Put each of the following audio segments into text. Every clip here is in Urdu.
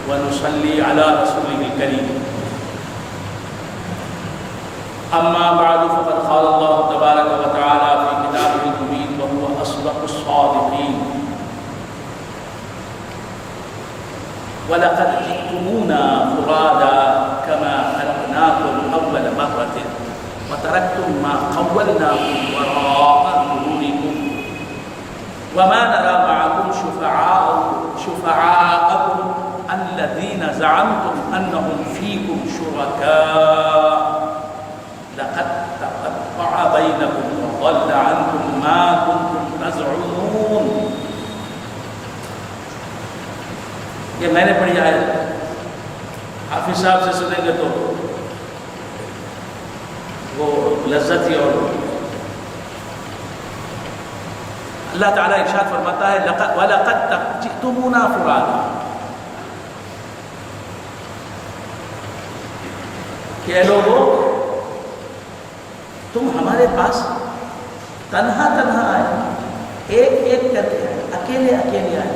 ونصلي على رسوله الكريم. أما بعد فقد قال الله تبارك وتعالى في كتابه المبين وهو أصدق الصادقين: وَلَقَدْ جِئْتُمُونَا فُرَادًا كَمَا خَلَقْنَاكُمْ أَوَّلَ مَرَّةٍ وَتَرَكْتُم مَّا خَوَّلْنَاكُمْ وَرَاءَ ظُهُورِكُمْ وَمَا نَرَىٰ مَعَكُمْ شُفَعَاءَكُمْ الَّذِينَ زَعَمْتُمْ أَنَّهُمْ فِيكُمْ شُرَكَاءُ لَقَد تَّقَطَّعَ بَيْنَكُمْ وَضَلَّ عَنكُم مَّا كُنتُمْ تَزْعُمُونَ. یہ میں نے پڑھی آئے، حافظ صاحب سے سنیں گے تو وہ لذت ہی اور اللہ تعالیٰ ارشاد فرماتا ہے وَلَقَدْ جِئْتُمُونَا فُرَادًا، کہ اے لوگو تم ہمارے پاس تنہا تنہا آئے، ایک ایک کر کے آئے، اکیلے اکیلے آئے.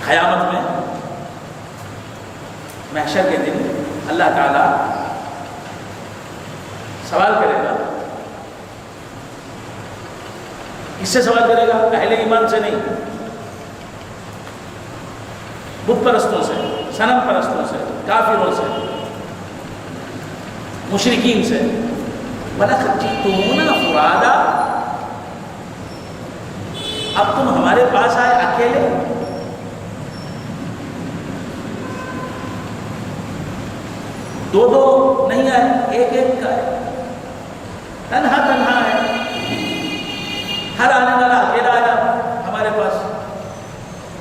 قیامت میں محشر کے دن اللہ تعالیٰ سوال کرے گا. کس سے سوال کرے گا؟ اہل ایمان سے نہیں، بت پرستوں سے، صنم پرستوں سے، کافروں سے، مشرکین سے. وَلَقَدْ جِئْتُمُونَا فُرَادًا، اب تم ہمارے پاس آئے اکیلے. دو دو نہیں آئے، ایک ایک کا ہے، تنہا تنہا ہے. ہر آنے والا اکیلا آیا ہمارے پاس،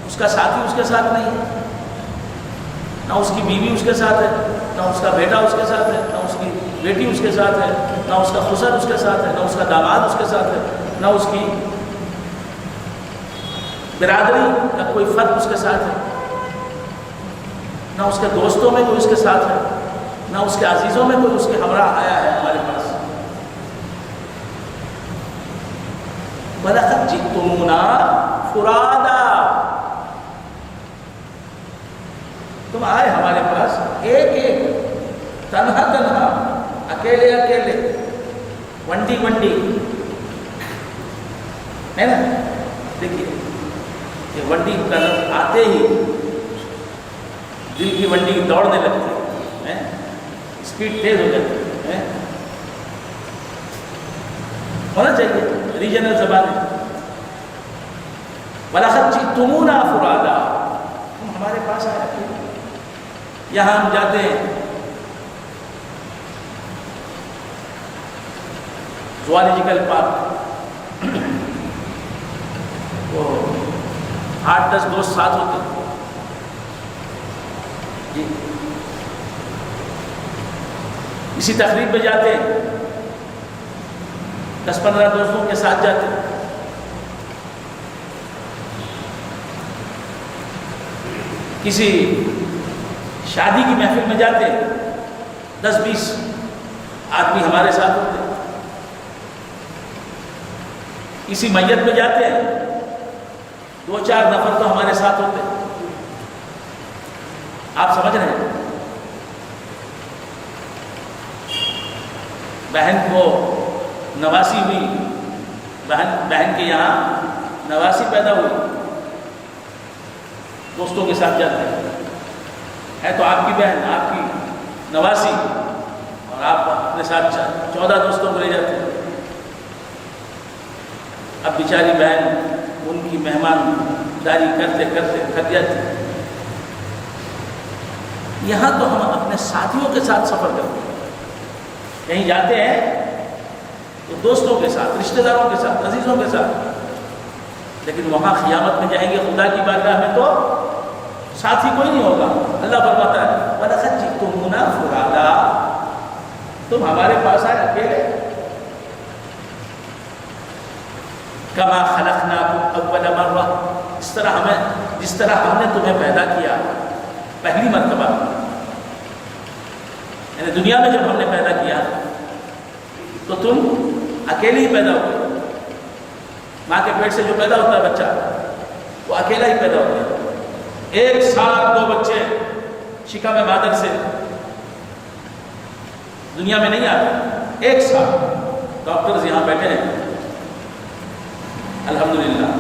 اس کا ساتھی اس کے ساتھ نہیں ہے، نہ اس کی بیوی اس کے ساتھ ہے، نہ اس کا بیٹا اس کے ساتھ ہے، نہ اس کی بیٹی اس کے ساتھ ہے، نہ اس کا خسر اس کے ساتھ ہے، نہ اس کا داماد اس کے ساتھ ہے، نہ اس کی برادری کا کوئی فرد اس کے ساتھ ہے، نہ اس کے دوستوں میں کوئی اس کے ساتھ ہے، نہ اس کے عزیزوں میں کوئی اس کے ہمراہ آیا ہے ہمارے پاس. وَلَقَدْ جِئْتُمُونَا فُرَادًا، تم آئے ہمارے پاس ایک ایک، تنہا تنہا، اکیلے اکیلے، ونڈی ونڈی ہے نا. دیکھیے یہ ونڈی کا لفظ آتے ہی دل کی ونڈی دوڑنے لگتی ہے، اسپیڈ تیز ہو جاتی ہے. ہونا چاہیے ریجنل زبان ہے. وَلَقَدْ جِئْتُمُونَا فُرَادًا، تم ہمارے پاس آئے اکیلے. یہاں ہم جاتے ہیں زوالوجیکل پارک، وہ 8-10 دوست ساتھ ہوتے ہیں جی. کسی تقریب میں جاتے ہیں، 10-15 دوستوں کے ساتھ جاتے ہیں. کسی شادی کی محفل میں جاتے ہیں، 10-20 آدمی ہمارے ساتھ ہوتے ہیں. کسی میت میں جاتے ہیں، 2-4 نفر تو ہمارے ساتھ ہوتے ہیں. آپ سمجھ رہے ہیں؟ بہن کو نواسی ہوئی، بہن کے یہاں نواسی پیدا ہوئی، دوستوں کے ساتھ جاتے ہیں. ہے تو آپ کی بہن، آپ کی نواسی، اور آپ اپنے ساتھ 14 دوستوں کو لے جاتے ہیں. اب بیچاری بہن ان کی مہمان داری کرتے کرتے تھک جاتی ہے. یہاں تو ہم اپنے ساتھیوں کے ساتھ سفر کرتے ہیں. کہیں جاتے ہیں تو دوستوں کے ساتھ، رشتہ داروں کے ساتھ، عزیزوں کے ساتھ. لیکن وہاں قیامت میں جائیں گے خدا کی بارگاہ میں تو ساتھی کوئی نہیں ہوگا. اللہ فرماتا ہے وَلَقَدْ جِئْتُمُونَا فُرَادًا، تم ہمارے پاس آئے اکیلے. كَمَا خَلَقْنَاكُمْ أَوَّلَ مَرَّةٍ، جس طرح ہم نے تمہیں پیدا کیا پہلی مرتبہ، یعنی دنیا میں جب ہم نے پیدا کیا تو تم اکیلے ہی پیدا ہوئے. ماں کے پیٹ سے جو پیدا ہوتا ہے بچہ وہ اکیلا ہی پیدا ہوتا ہے. ایک ساتھ 2 بچے شکم مادر سے دنیا میں نہیں آتے، ایک ساتھ۔ ڈاکٹرز یہاں بیٹھے ہیں الحمدللہ،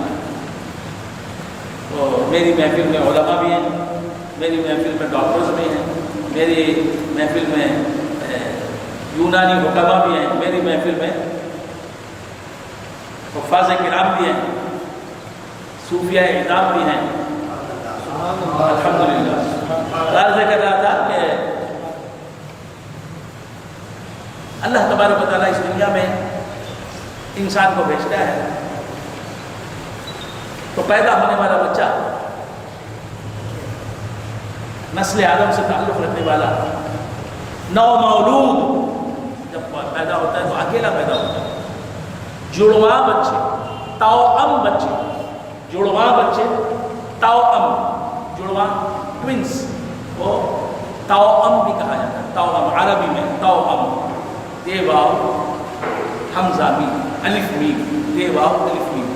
تو میری محفل میں علماء بھی ہیں، میری محفل میں ڈاکٹرز بھی ہیں، میری محفل میں یونانی حکماء بھی ہیں، میری محفل میں حفاظ کرام بھی ہیں، صوفیاء اعظام بھی ہیں الحمدللہ۔ عرض کر رہا تھا کہ اللہ تبارک و تعالیٰ اس دنیا میں انسان کو بھیجتا ہے تو پیدا ہونے والا بچہ نسل آدم سے تعلق رکھنے والا نو مولود جب پیدا ہوتا ہے تو اکیلا پیدا ہوتا ہے۔ جڑواں بچے، توأم بچے، جڑواں بچے، توأم، جڑواں ٹوینس کو توأم بھی کہا جاتا ہے۔ توأم عربی میں توأم، تے واو حمزہ میم الف میم، تے واو الف میم،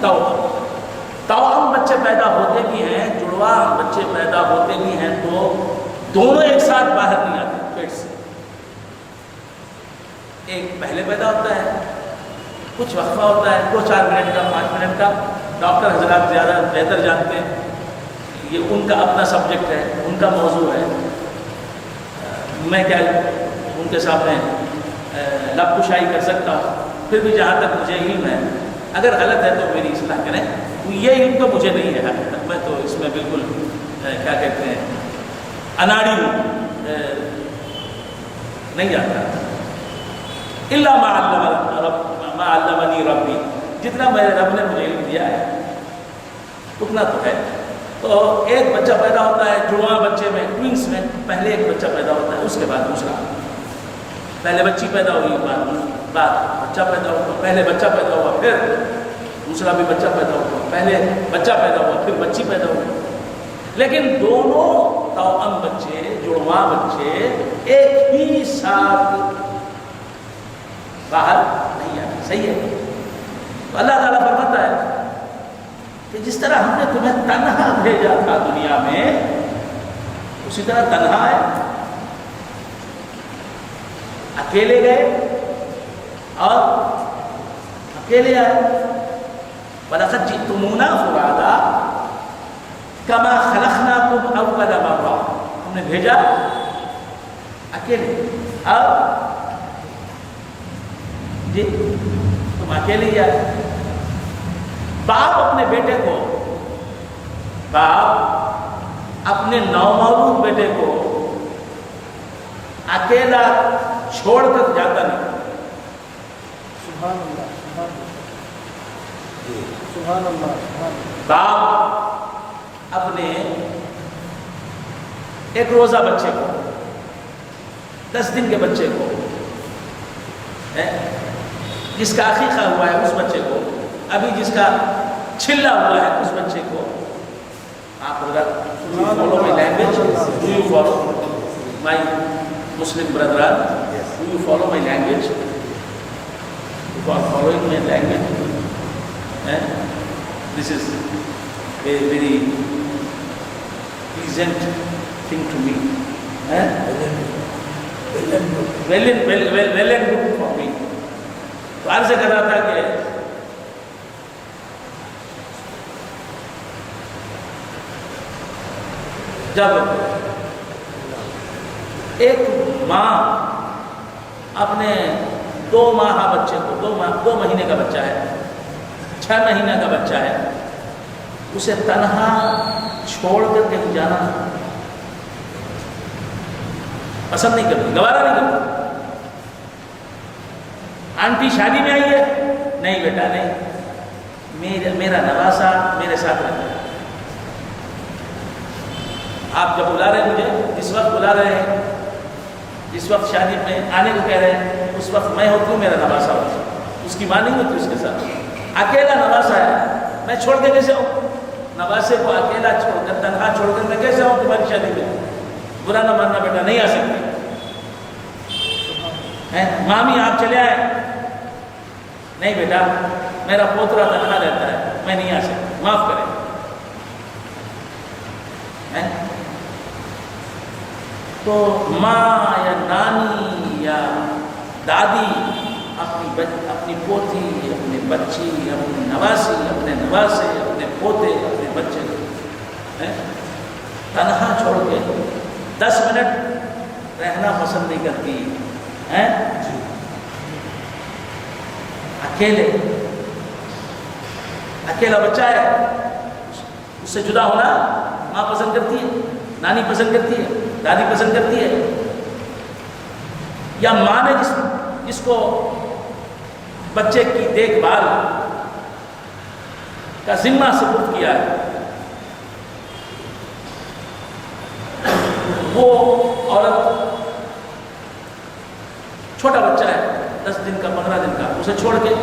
توأم بچے پیدا ہوتے بھی ہیں، جڑواں بچے پیدا ہوتے بھی ہیں تو دونوں ایک ساتھ باہر نہیں آتے پیٹ سے۔ ایک پہلے پیدا ہوتا ہے، کچھ وقفہ ہوتا ہے 2-4 منٹ کا، 5 منٹ کا، ڈاکٹر حضرات زیادہ بہتر جانتے ہیں، یہ ان کا اپنا سبجیکٹ ہے، ان کا موضوع ہے، میں کیا ان کے سامنے لب کشائی کر سکتا ہوں۔ پھر بھی جہاں تک مجھے علم ہے، اگر غلط ہے تو میری اصلاح کریں، یہ علم تو مجھے نہیں ہے حقیقت، میں تو اس میں بالکل کیا کہتے ہیں اناڑی ہوں، نہیں جانتا الا ما علمنی ربی، جتنا میرے رب نے مجھے علم دیا ہے اتنا تو ہے۔ تو ایک بچہ پیدا ہوتا ہے جڑواں بچے میں، ٹوینس میں، پہلے ایک بچہ پیدا ہوتا ہے، اس کے بعد دوسرا، پہلے بچی پیدا ہوئی، بعد بچہ پیدا ہوا، پہلے بچہ پیدا ہوا، پھر دوسرا بھی بچہ پیدا ہوا، پہلے بچہ پیدا ہوا، پھر بچی پیدا ہوئی، لیکن دونوں توأم بچے، جڑواں بچے ایک ہی ساتھ باہر نہیں آتے۔ صحیح ہے؟ تو اللہ تعالیٰ فرماتا ہے کہ جس طرح ہم نے تمہیں تنہا بھیجا تھا دنیا میں، اسی طرح تنہا ہے، اکیلے گئے اور اکیلے آئے۔ وَلَقَدْ جِئْتُمُونَا فُرَادَىٰ كَمَا خَلَقْنَاكُمْ أَوَّلَ مَرَّةٍ، ہم نے بھیجا اکیلے، اور جی تم اکیلے ہی آئے۔ باپ اپنے بیٹے کو، باپ اپنے نومولود بیٹے کو اکیلا چھوڑ کر جاتا نہیں۔ سبحان اللہ، سبحان اللہ۔ باپ اپنے ایک روزہ بچے کو، 10 دن کے بچے کو، جس کا عقیقہ ہوا ہے اس بچے کو، ابھی جس کا چھلا ہوا ہے اس بچے کو، آپ follow my language, do you follow my مسلم برادران، do you follow my language, you are following my language, this is very pleasant thing to me, well and good for me۔ تو عرض کر رہا تھا کہ جب ایک ماں اپنے 2 ماہ بچے کو، 2 مہینے کا بچہ ہے، 6 مہینے کا بچہ ہے، اسے تنہا چھوڑ کر کہیں جانا پسند نہیں کرتی، گوارا نہیں کرتی۔ آنٹی شادی میں آئی ہے، نہیں بیٹا نہیں، میرا نواسا میرے ساتھ رہتا ہے۔ آپ جب بلا رہے ہیں مجھے، جس وقت بلا رہے ہیں، جس وقت شادی میں آنے کو کہہ رہے ہیں، اس وقت میں ہوتی ہوں، میرا نواسا ہوتا ہے، اس کی ماں نہیں ہوتی اس کے ساتھ، اکیلا نواسا ہے، میں چھوڑ کے کیسے ہوں؟ نواسے کو اکیلا چھوڑ کر، تنہا چھوڑ کر میں کیسے آؤں تمہاری شادی میں؟ برا نہ ماننا بیٹا، نہیں آ سکتے۔ مامی آپ چلے آئے، نہیں بیٹا میرا پوترا تنہا رہتا ہے، میں نہیں آ سکتا، معاف کریں۔ ہیں؟ تو ماں یا نانی یا دادی اپنی پوتی، اپنی بچی، اپنی نواسی، اپنے نواسے، اپنے پوتے، اپنے بچے تنہا چھوڑ کے 10 منٹ رہنا پسند نہیں کرتی ہیں؟ اکیلا بچہ ہے، اس سے جدا ہونا ماں پسند کرتی ہے، نانی پسند کرتی ہے، دادی پسند کرتی ہے، یا ماں نے جس کو بچے کی دیکھ بھال کا ذمہ سپرد کیا ہے، وہ عورت چھوٹا بچہ ہے 10 دن کا 15 دن کا، اسے چھوڑ کے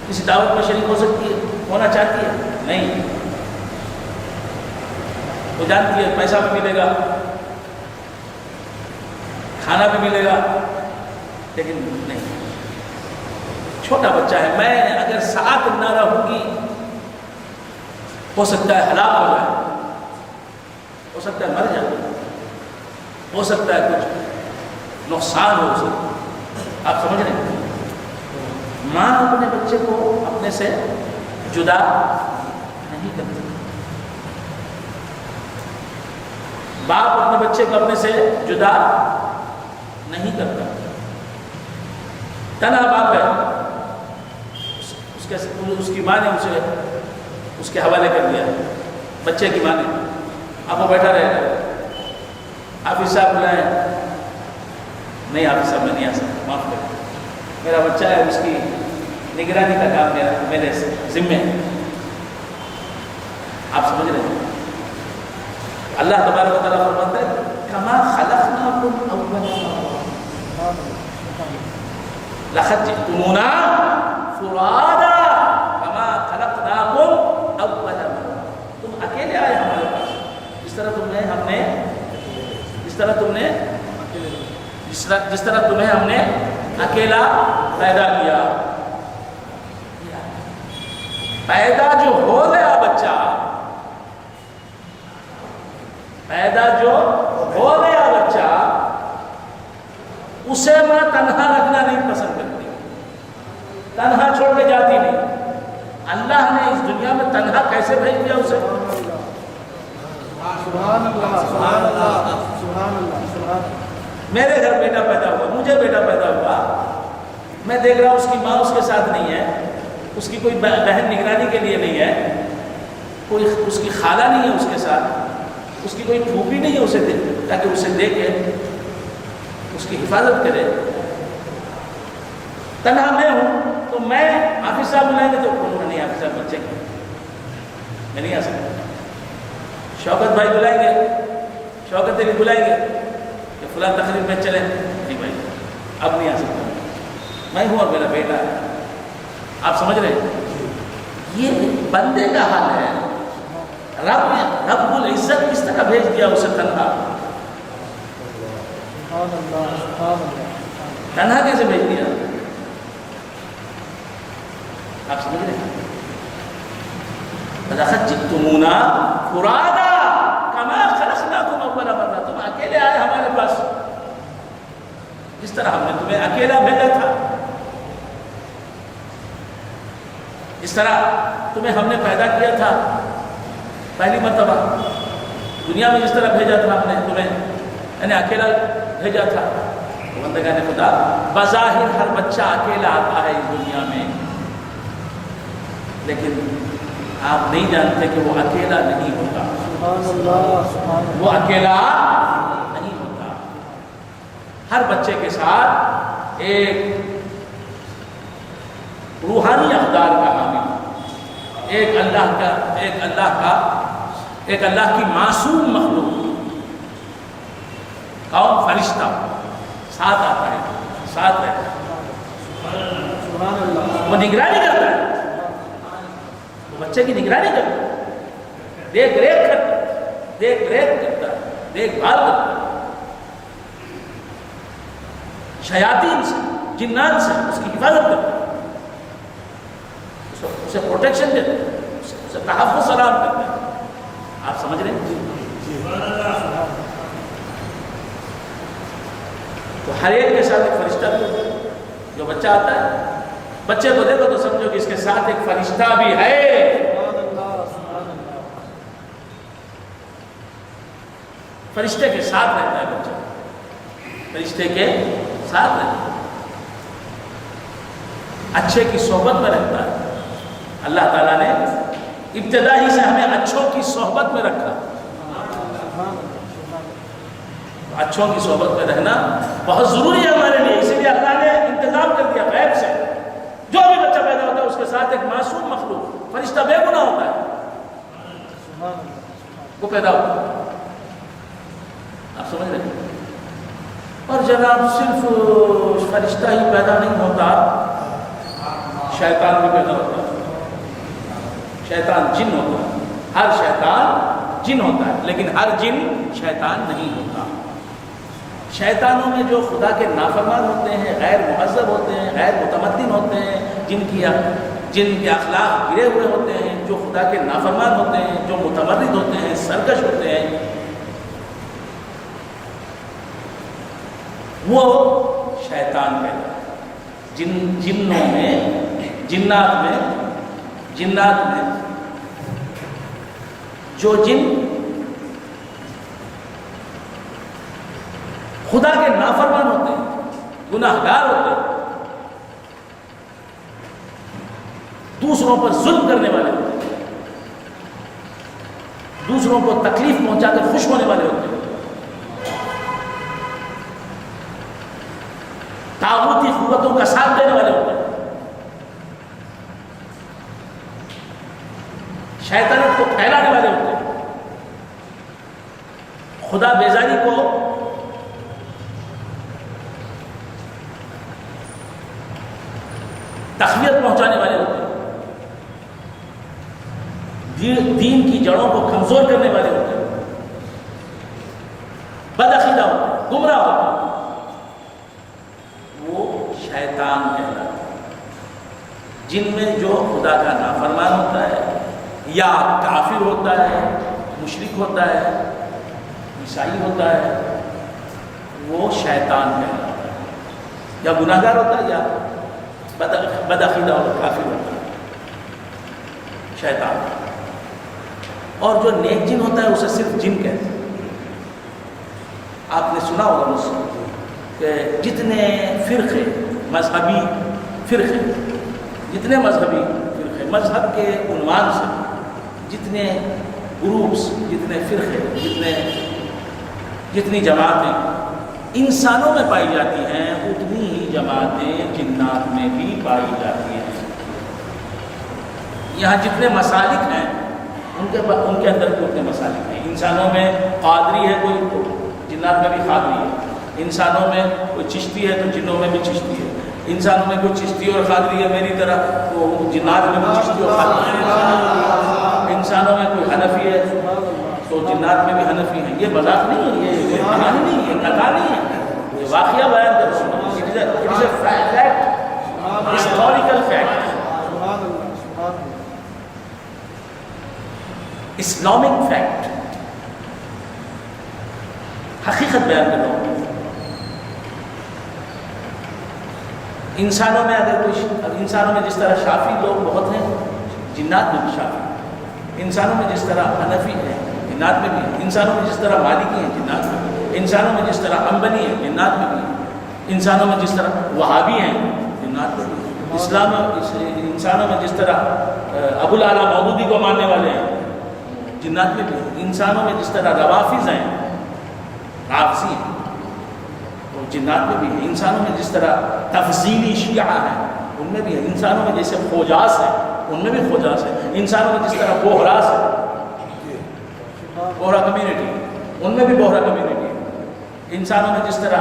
کسی دعوت میں شریک ہو سکتی ہے، ہونا چاہتی ہے؟ نہیں، وہ جانتی ہے پیسہ بھی ملے گا، کھانا بھی ملے گا، لیکن نہیں، چھوٹا بچہ ہے، میں اگر ساتھ نہ رہوں گی ہو سکتا ہے ہلاک ہو جائے، ہو سکتا ہے مر جائے، ہو سکتا ہے کچھ نقصان ہو سکتا ہے۔ آپ سمجھ رہے ہیں؟ ماں اپنے بچے کو اپنے سے جدا نہیں کرتی، باپ اپنے بچے کو اپنے سے جدا نہیں کرتا، تنہا باپ ہے، اس کی ماں نے اسے اس کے حوالے کر دیا، بچے کی ماں نے، اب وہ بیٹھا رہے گا، حافظ صاحب بلائیں، نہیں حافظ صاحب میں نہیں آ سکتا، معاف کریں، میرا بچہ ہے، اس کی نگرانی کا کام میرے ذمہ ہے۔ آپ سمجھ رہے ہیں؟ اللہ تبارک و تعالیٰ فرماتا ہے کما خلقناکم اول مرہ لقد جئتمونا فرادا کما خلقناکم اول مرہ، تم اکیلے آئے ہمارے پاس، جس طرح تمہیں ہم نے اکیلا پیدا کیا، پیدا جو ہو گیا بچہ، پیدا جو ہو گیا بچہ، اسے ماں تنہا رکھنا نہیں پسند کرتی، تنہا چھوڑ کے جاتی نہیں۔ اللہ نے اس دنیا میں تنہا کیسے بھیج دیا اسے؟ سبحان اللہ، سبحان اللہ، سبحان اللہ، سبحان اللہ۔ میرے گھر بیٹا پیدا ہوا، مجھے بیٹا پیدا ہوا، میں دیکھ رہا ہوں اس کی ماں اس کے ساتھ نہیں ہے، اس کی کوئی بہن نگرانی کے لیے نہیں ہے، کوئی اس کی خالہ نہیں ہے اس کے ساتھ، اس کی کوئی پھوپھی نہیں ہے اسے تاکہ اسے دیکھے، اس کی حفاظت کرے، تنہا میں ہوں، تو میں حافظ صاحب بلائیں گے تو نہیں، حافظ صاحب بچے کے میں نہیں آ سکتا، شوکت بھائی بلائیں گے، شوکت علی بلائیں گے کہ فلاں تقریب میں چلیں، نہیں بھائی اب نہیں آ سکتا، میں ہوں اور میرا بیٹا ہے۔ آپ سمجھ رہے ہیں؟ یہ بندے کا حال ہے، رب العزت کس طرح بھیج دیا اسے تنہا، تنہا کیسے بھیج دیا؟ آپ سمجھ رہے ہیں؟ لقد جئتمونا فرادا کما خلقناکم اول مرہ، تم اکیلے آئے ہمارے پاس، جس طرح ہم نے تمہیں اکیلا بھیجا تھا، جس طرح تمہیں ہم نے پیدا کیا تھا پہلی مرتبہ دنیا میں، جس طرح بھیجا تھا ہم نے تمہیں، یعنی اکیلا بھیجا تھا۔ بندگان خدا، بظاہر ہر بچہ اکیلا آتا ہے اس دنیا میں، لیکن آپ نہیں جانتے کہ وہ اکیلا نہیں ہوتا، وہ اکیلا نہیں ہوتا، ہر بچے کے ساتھ ایک روحانی اقدار کا حامل، ایک اللہ کی معصوم مخلوق، کون؟ فرشتہ ساتھ آتا ہے، ساتھ رہتا ہے، وہ نگرانی کرتا ہے، وہ بچے کی نگرانی کرتا ہے، دیکھ ریکھ کرتا ہے، دیکھ بھال کرتا ہے، شیاطین سے، جنات سے اس کی حفاظت کرتا ہے، اسے پروٹیکشن دیتا ہے، اسے تحفظ فراہم کرتا ہے۔ آپ سمجھ رہے ہیں؟ تو ہر ایک کے ساتھ ایک فرشتہ بھی ہوتا ہے. جو بچہ آتا ہے بچے کو دیکھو تو سمجھو کہ اس کے ساتھ ایک فرشتہ بھی ہے. فرشتے کے ساتھ رہتا ہے بچہ, فرشتے کے ساتھ رہتا ہے, اچھے کی صحبت میں رہتا ہے. اللہ تعالیٰ نے ابتدا ہی سے ہمیں اچھوں کی صحبت میں رکھا. اچھوں کی صحبت میں رہنا بہت ضروری ہے ہمارے لیے. اسی لیے اللہ نے انتظام کر دیا غیب سے. جو بھی بچہ پیدا ہوتا ہے اس کے ساتھ ایک معصوم مخلوق, فرشتہ بے گناہ ہوتا ہے, وہ پیدا ہوتا ہے. آپ سمجھ رہے ہیں؟ اور جناب صرف فرشتہ ہی پیدا نہیں ہوتا, شیطان بھی پیدا ہوتا ہے. شیطان جن ہوتا ہے, ہر شیطان جن ہوتا ہے, لیکن ہر جن شیطان نہیں ہوتا. شیطانوں میں جو خدا کے نافرمان ہوتے ہیں, غیر مہذب ہوتے ہیں, غیر متمدن ہوتے ہیں, جن کے اخلاق گرے ہوئے ہوتے ہیں, جو خدا کے نافرمان ہوتے ہیں, جو متمرد ہوتے ہیں, سرکش ہوتے ہیں, وہ شیطان پیدا ہے. جنوں میں جنات میں جو جن خدا کے نافرمان ہوتے ہیں, گناہگار ہوتے ہیں, دوسروں پر ظلم کرنے والے ہوتے ہیں, دوسروں کو تکلیف پہنچا کر خوش ہونے والے ہوتے ہیں, طاغوتی قوتوں کا ساتھ دینے والے ہوتے ہیں, شیطانت کو پھیلانے والے ہوتے ہیں, خدا بیزاری کو تقویت پہنچانے والے ہوتے ہیں, دین کی جڑوں کو کمزور کرنے والے ہوتے ہیں, بدعقیدہ ہوتے ہیں, گمراہ ہوتے ہیں. وہ شیطان کہلاتا ہے. جن میں جو خدا کا نافرمان ہوتا ہے, یا کافر ہوتا ہے, مشرک ہوتا ہے, عیسائی ہوتا ہے, وہ شیطان کہلاتا ہے. یا گناہگار ہوتا ہے, یا بدعقیدہ اور کافر ہوتا ہے, شیطان. اور جو نیک جن ہوتا ہے اسے صرف جن کہتے ہیں. آپ نے سنا ہوگا مجھ سے کہ جتنے فرقے, مذہبی فرقے, جتنے مذہبی فرقے, مذہب کے عنوان سے جتنے گروپس, جتنے فرقے, جتنی جماعتیں انسانوں میں پائی جاتی ہیں, اتنی ہی جماعتیں جنات میں بھی پائی جاتی ہیں. یہاں جتنے مسالک ہیں ان کے اندر بھی اتنے مسالک ہیں. انسانوں میں قادری ہے کوئی, تو جنات میں بھی قادری ہے. انسانوں میں کوئی چشتی ہے تو جنوں میں بھی چشتی ہے. انسانوں میں کوئی چشتی اور قادری ہے میری طرح, تو جنات میں بھی چشتی اور قادری ہے. انسانوں میں کوئی حنفی ہے تو جنات میں بھی حنفی ہیں. یہ مذاق نہیں ہے, یہ کہانی نہیں ہے, یہ کتھا نہیں ہے, یہ واقعہ بیان کر رہا ہوں. It is a fact, historical fact, Islamic fact. حقیقت بیان کر رہا ہوں. انسانوں میں اگر کوئی, انسانوں میں جس طرح شافی لوگ بہت ہیں, جنات میں بھی شافی. انسانوں میں جس طرح حنفی ہیں, جنات میں بھی. انسانوں میں جس طرح مالکی ہیں, جنات میں بھی. انسانوں میں جس طرح حنبلی ہیں, جنات میں بھی. انسانوں میں جس طرح وہابی ہیں, جنات میں بھی. انسانوں میں جس طرح ابو الاعلیٰ مودودی کو ماننے والے ہیں, جنات میں بھی. انسانوں میں جس طرح روافظ ہیں, رافضی ہیں, وہ جنات میں بھی ہیں. انسانوں میں جس طرح تفضیلی شیعہ ہیں, ان میں بھی ہے. انسانوں میں جیسے خوجاس ہیں, ان میں بھی خوجاس ہے. انسانوں میں جس طرح بوہراس ہے, بوہرا کمیونٹی, ان میں بھی بوہرا کمیونٹی ہے. انسانوں میں جس طرح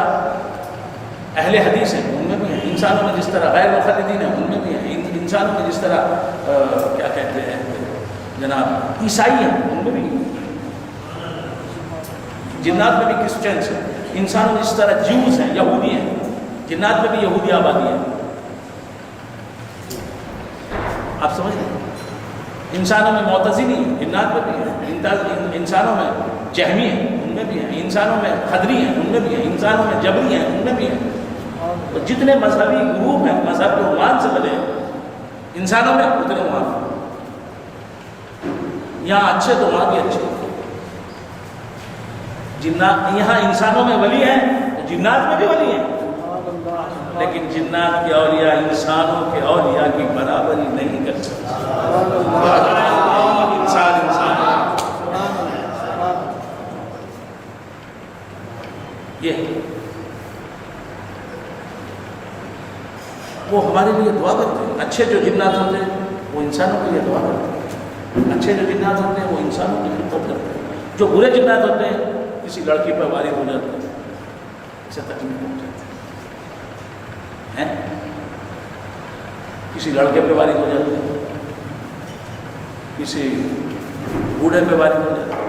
اہل حدیث ہیں, ان میں بھی ہیں. انسانوں میں جس طرح غیر مخلدین ہیں, ان میں بھی ہیں. انسانوں میں جس طرح کیا کہتے ہیں جناب عیسائی ہیں, ان میں بھی ہیں. جنات میں بھی کرسچنس ہیں. انسانوں میں جس طرح جیوز ہیں, یہودی ہیں, جنات میں بھی یہودی آبادی ہے. آپ سمجھ رہے ہیں؟ انسانوں میں معتزلی ہیں، جنات میں بھی ہیں، انسانوں میں جہمی ہیں، ان میں بھی ہیں، انسانوں میں خدری ہیں، ان میں بھی ہیں، انسانوں میں جبری ہیں، ان میں بھی ہیں. تو جتنے مذہبی گروپ ہیں، مذہب کے عنوان سے بنے انسانوں میں اتنے وہاں یہاں اچھے تو وہاں بھی اچھے. جنات یہاں انسانوں میں ولی ہیں تو جنات میں بھی ولی ہیں، لیکن جنات کے اولیاء انسانوں کے اولیاء کی برابری نہیں کر سکتے. انسان یہ وہ ہمارے لیے دعا کرتے ہیں. اچھے جو جنات ہوتے ہیں وہ انسانوں کے لیے دعا کرتے ہیں، اچھے جو جنات ہوتے ہیں وہ انسانوں کی خدمت کرتے ہیں. جو برے جنات ہوتے ہیں کسی لڑکی پر وارد ہو جاتے ہیں، اسے تکلیف پہنچاتے ہیں، کسی لڑکے پہ وارد ہو جاتے ہیں، کسی بوڑھے پہ وارد ہو جاتے ہیں،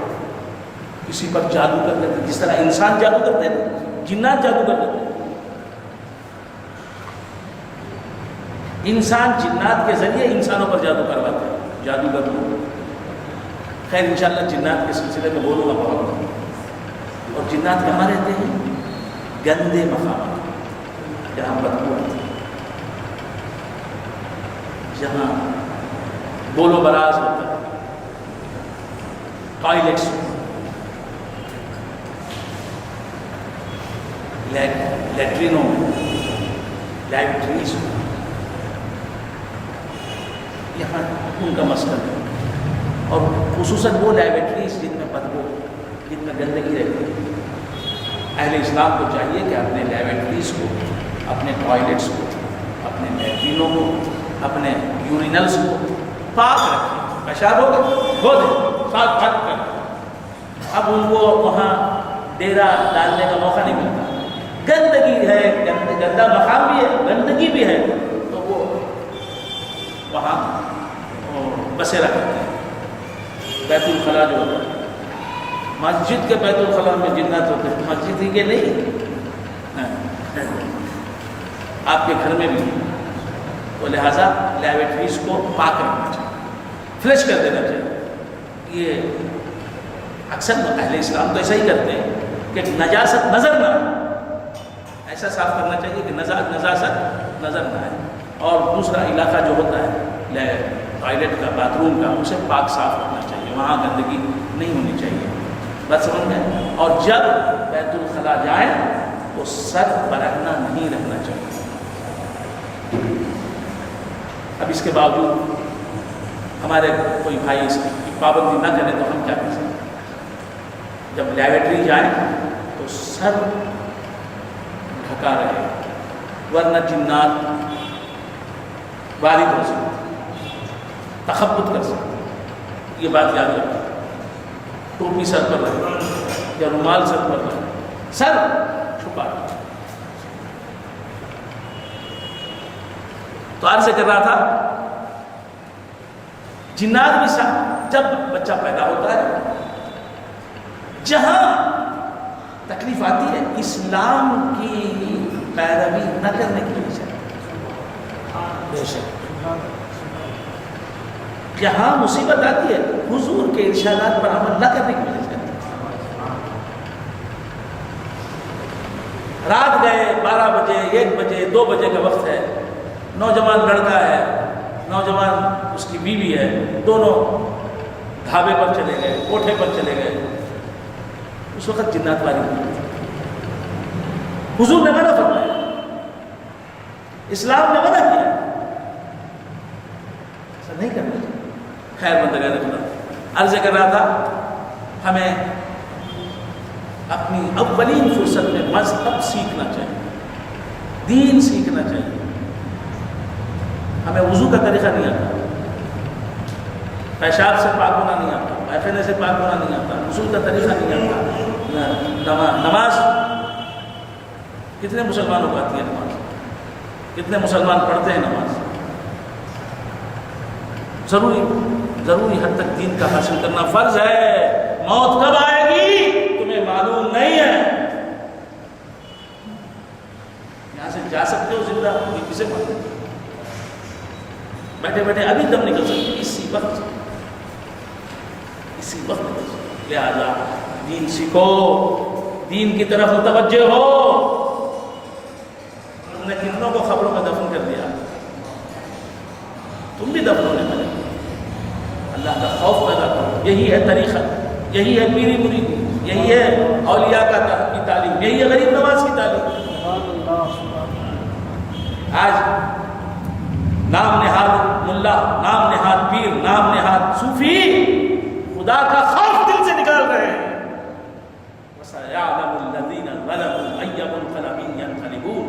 کسی پر جادو کر دیتے ہیں. جس طرح انسان جادو کرتے ہیں جنات جادو کر دیتے ہیں. انسان جنات کے ذریعے انسانوں پر جادو کرواتے ہیں، جادوگر لوگ. خیر انشاءاللہ جنات کے سلسلے میں بولوں گا بہت. اور جنات کہاں رہتے ہیں؟ گندے مقامات، جہاں بدبو آتی ہے، جہاں بول و براز ہوتا ہے، ٹوائلٹس، لیٹرینوں میں، لیبارٹریز میں، یہاں ان کا مسکن ہے. اور خصوصاً وہ لیبارٹریز جن میں بدبو، جن میں گندگی رہتی ہے. اہل اسلام کو چاہیے کہ اپنے لیبارٹریز کو، اپنے ٹوائلٹس کو، اپنے لیٹرینوں کو، اپنے یورینلس کو پاک رکھیں. پیشاب ہو گئے دھو دیں، صاف پاک کریں. اب ان کو وہاں ڈیرا ڈالنے کا موقع نہیں ملتا. گندگی ہے، گندا مقام بھی ہے، گندگی بھی ہے، تو وہ وہاں بسیرا کرتے ہیں. بیت الخلاء جو ہوتا ہے، مسجد کے بیت الخلاء میں جنات ہوتے ہیں، مسجد ہی کے نہیں، آپ کے گھر میں بھی. تو لہٰذا لیبارٹریز کو پاک رکھنا چاہیے، فلش کر دینا چاہیے. یہ اکثر اہل اسلام تو ایسا ہی کرتے ہیں کہ نجاست نظر نہ آئے، ایسا صاف کرنا چاہیے کہ نجاست نظر نہ آئے. اور دوسرا علاقہ جو ہوتا ہے ٹوائلٹ کا، باتھ روم کا، اسے پاک صاف رکھنا چاہیے، وہاں گندگی نہیں ہونی چاہیے. بات سمجھ میں؟ اور جب بیت الخلاء جائیں تو سر برہنہ نہیں رکھنا چاہیے. اب اس کے باوجود ہمارے کوئی بھائی اس کی پابندی نہ کرے تو ہم کیا کر سکتے ہیں؟ جب لیبارٹری جائیں تو سر ڈھکا رہے، ورنہ جنات وارد ہو سکتے، تخبط کر سکتے. یہ بات یاد رکھیں. ٹوپی سر پر رکھے یا رومال سر پر رکھے، سر چھپا. تو عرض کر رہا تھا جنات بھی جب بچہ پیدا ہوتا ہے، جہاں تکلیف آتی ہے اسلام کی پیروی نہ کرنے کی وجہ سے، بے شک جہاں مصیبت آتی ہے حضور کے ارشادات پر عمل نہ کرنے کی وجہ سے. رات گئے 12 بجے 1 بجے 2 بجے کا وقت ہے، نوجوان لڑکا ہے، نوجوان اس کی بیوی ہے، دونوں ڈھابے پر چلے گئے، کوٹھے پر چلے گئے. اس وقت جنات وارد ہوئی. حضور نے منع فرمایا، اسلام نے منع کیا، ایسا نہیں کرنا چاہیے. خیر بندگان خدا، عرض کر رہا تھا ہمیں اپنی اولین فرصت میں مذہب سیکھنا چاہیے، دین سیکھنا چاہیے. ہمیں وضو کا طریقہ نہیں آتا، پیشاب سے پاک ہونا نہیں آتا، پیخانے سے پاک ہونا نہیں آتا، غسل کا طریقہ نہیں آتا. نماز کتنے مسلمانوں کو آتی ہے؟ نماز کتنے مسلمان پڑھتے ہیں؟ نماز ضروری حد تک دین کا حاصل کرنا فرض ہے. موت کب آئے گی تمہیں معلوم نہیں ہے. یہاں سے جا سکتے ہو زندہ، کسے معلوم؟ بیٹھے بیٹھے ابھی دم نکل سکتے اسی وقت. لہذا دین سیکھو، دین کی طرف متوجہ ہو. انہوں نے کتنوں کو خبروں میں دفن کر دیا، تم بھی دفن ہونے والے. اللہ کا خوف پیدا کرو. یہی ہے طریقہ، یہی ہے پیری مریدی، یہی ہے اولیاء کی تعلیم، یہی ہے غریب نواز کی تعلیم. آج نام نہاد ملا، نام نہاد پیر، نام نہاد صوفی خدا کا خوف دل سے نکال رہے ہیں. وَسَيَعْلَمُ الَّذِينَ ظَلَمُوا أَيَّ مُنقَلَبٍ يَنقَلِبُونَ.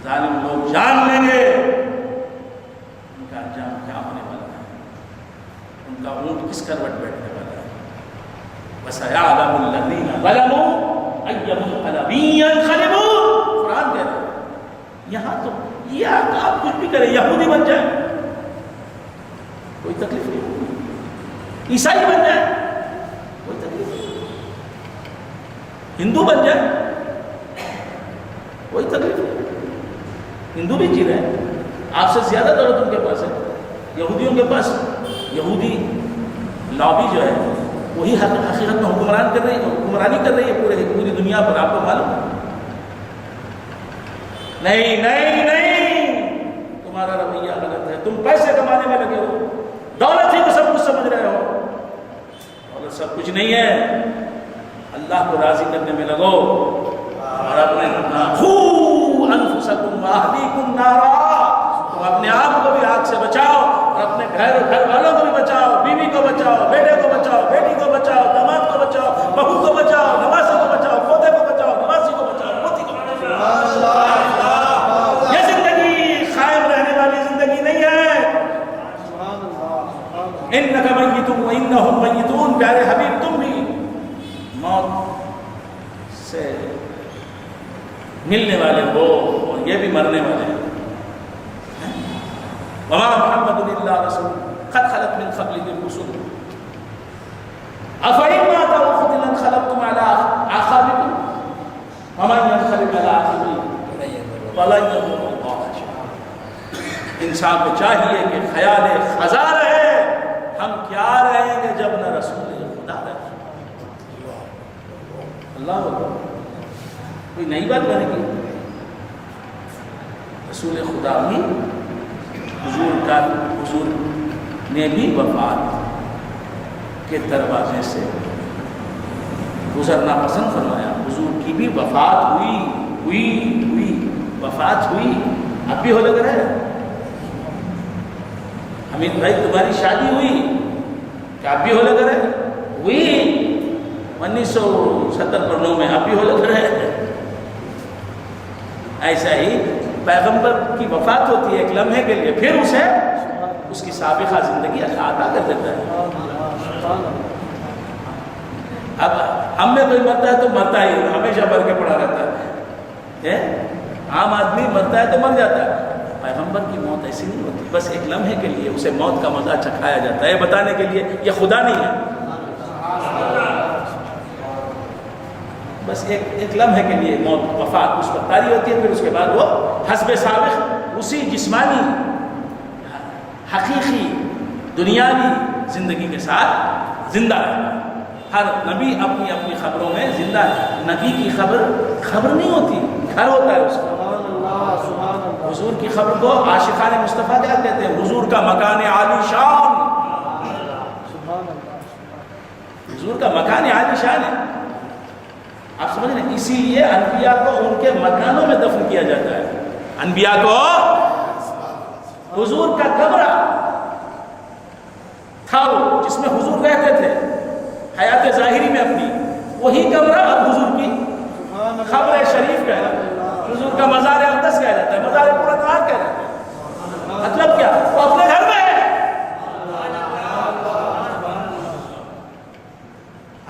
ظالم لوگ جان لیں گے ان کا انجام کیا ہونے والا ہے، ان کا اونٹ کس کروٹ بیٹھنے والا ہے. وَسَيَعْلَمُ الَّذِينَ ظَلَمُوا أَيَّ مُنقَلَبٍ يَنقَلِبُونَ. قرآن کہہ رہے ہیں یہاں تو یہ آپ کچھ بھی کریں، یہودی بن جائیں کوئی تکلیف نہیں، عیسائی بن جائیں کوئی تکلیف نہیں، ہندو بن جائیں کوئی تکلیف نہیں. ہندو بھی جی رہے ہیں، آپ سے زیادہ دولت ان کے پاس ہے. یہودیوں کے پاس یہودی لابی جو ہے وہی حقیقت میں حکمرانی کر رہی ہے پوری دنیا پر. آپ کو معلوم ہے؟ نہیں نہیں نہیں، تمہارا رویہ غلط ہے. تم پیسے کمانے میں لگے ہو، دولت ہی کو سب کچھ سمجھ رہے ہو. دولت سب کچھ نہیں ہے، اللہ کو راضی کرنے میں لگو. اور اپنے انفسکم واہلیکم نارا، تم اپنے آپ کو بھی آگ سے بچاؤ اور اپنے گھر والوں کو بھی بچاؤ، بیوی کو بچاؤ، بیٹے کو بچاؤ، بیٹی کو بچاؤ، داماد کو بچاؤ، بہو کو بچاؤ، نواسے کو بچاؤ، پوتے کو بچاؤ، نواسی کو بچاؤ، پوتی کو بچاؤ. یہ زندگی قائم رہنے والی زندگی نہیں ہے. انک میت وانہم میتون. پیارے حبیب تم بھی موت سے ملنے والے ہو اور یہ بھی مرنے والے ہیں. وما محمد الا رسول قد خلت من قبله الرسل افإن مات أو قتل انقلبتم على أعقابكم ومن ينقلب على عقبه فلن يضر الله شيئا. انسان کو چاہیے کہ خیال خزا رہے، ہم کیا رہیں گے جب نہ رسول خدا رہے. اللہ اکبر. کوئی نئی بات بنے گی؟ رسول خدا بھی حضور نے بھی وفات کے دروازے سے گزرنا پسند فرمایا. حضور کی بھی وفات ہوئی وفات ہوئی. اب بھی ہو لگ رہا ہے حمید بھائی تمہاری شادی ہوئی کیا اب بھی ہو لگ رہا ہے؟ ہوئی 1979 میں. اب بھی ہو لگ رہا ہے. ایسا ہی پیغمبر کی وفات ہوتی ہے ایک لمحے کے لیے، پھر اسے اس کی سابقہ زندگی اللہ عطا کر دیتا ہے. اب ہم میں کوئی مرتا ہے تو مرتا ہی ہمیشہ مر کے پڑا رہتا ہے. عام آدمی مرتا ہے تو مر جاتا ہے. پیغمبر کی موت ایسی نہیں ہوتی، بس ایک لمحے کے لیے اسے موت کا مزہ چکھایا جاتا ہے، بتانے کے لیے یہ خدا نہیں ہے. بس ایک لمحے کے لیے موت وفات اس پر طاری ہوتی ہے، پھر اس کے بعد وہ حسب سابق اسی جسمانی حقیقی دنیاوی زندگی کے ساتھ زندہ ہے. ہر نبی اپنی اپنی خبروں میں زندہ ہے. نبی کی خبر نہیں ہوتی، گھر ہوتا ہے اس کا. حضور کی خبر کو عاشقان مصطفیٰ کیا کہتے ہیں؟ حضور کا مکان عالی شان. حضور کا مکان عالی شان ہے. آپ سمجھ رہے ہیں؟ اسی لیے انبیاء کو ان کے مکانوں میں دفن کیا جاتا ہے. انبیاء کو حضور کا کمرہ تھا جس میں حضور رہتے تھے حیات ظاہری میں اپنی، وہی کمرہ اب حضور کی قبر شریف کہلاتا ہے. حضور کا مزار اقدس کہلاتا ہے، مزار پرانوار کہلاتا ہے. مطلب کیا؟ وہ اپنے گھر میں ہے.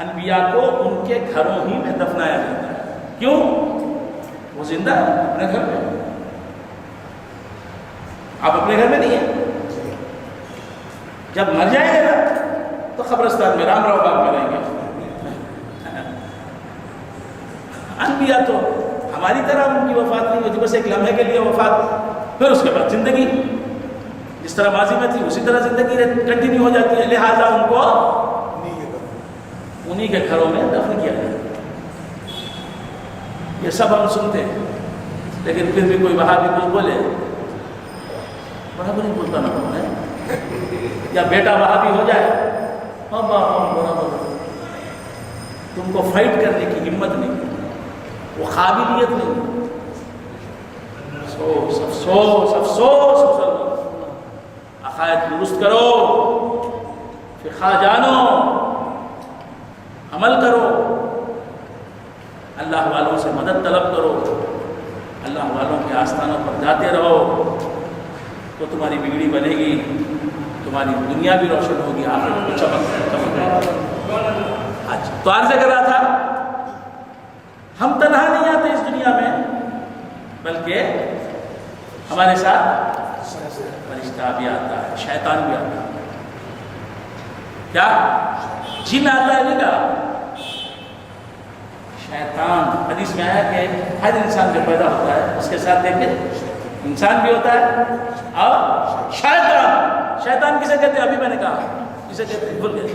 انبیاء کو ان کے گھروں ہی میں دفنایا جاتا ہے. کیوں؟ وہ زندہ ہے اپنے گھر میں. آپ اپنے گھر میں نہیں ہیں. جب مر جائیں گے نا تو قبرستان میں رام راؤ باغ میں رہیں گے. انبیاء تو ہماری طرح ان کی وفات نہیں ہوتی، بس ایک لمحے کے لیے وفات، پھر اس کے بعد زندگی جس طرح ماضی میں تھی اسی طرح زندگی کنٹینیو ہو جاتی ہے. لہٰذا ان کو انہی کے گھروں میں دفن کیا جائے. یہ سب ہم سنتے ہیں، لیکن پھر بھی کوئی وہابی کچھ بولے برابر نہیں بولتا نہ ہے، یا بیٹا وہابی ہو جائے برابر، تم کو فائٹ کرنے کی ہمت نہیں، وہ قابلیت نہیں. افسوس افسوس افسوس مسلمان، عقائد درست کرو، فقہ جانو، عمل کرو، اللہ والوں سے مدد طلب کرو، اللہ والوں کے آستانوں پر جاتے رہو، تو تمہاری بگڑی بنے گی، تمہاری دنیا بھی روشن ہوگی، آخرت بھی چمک. اچھا تو عرض کر رہا تھا ہم تنہا نہیں آتے اس دنیا میں، بلکہ ہمارے ساتھ فرشتہ بھی آتا ہے، شیطان بھی آتا ہے. کیا جن آتا ہے؟ نہیں کہا شیطان. حدیث میں آیا کہ ہر انسان جو پیدا ہوتا ہے اس کے ساتھ ایک انسان بھی ہوتا ہے اور شیطان. شیطان کسے کہتے ہیں؟ ابھی میں نے کہا کسے کہتے ہیں، بھول گئے.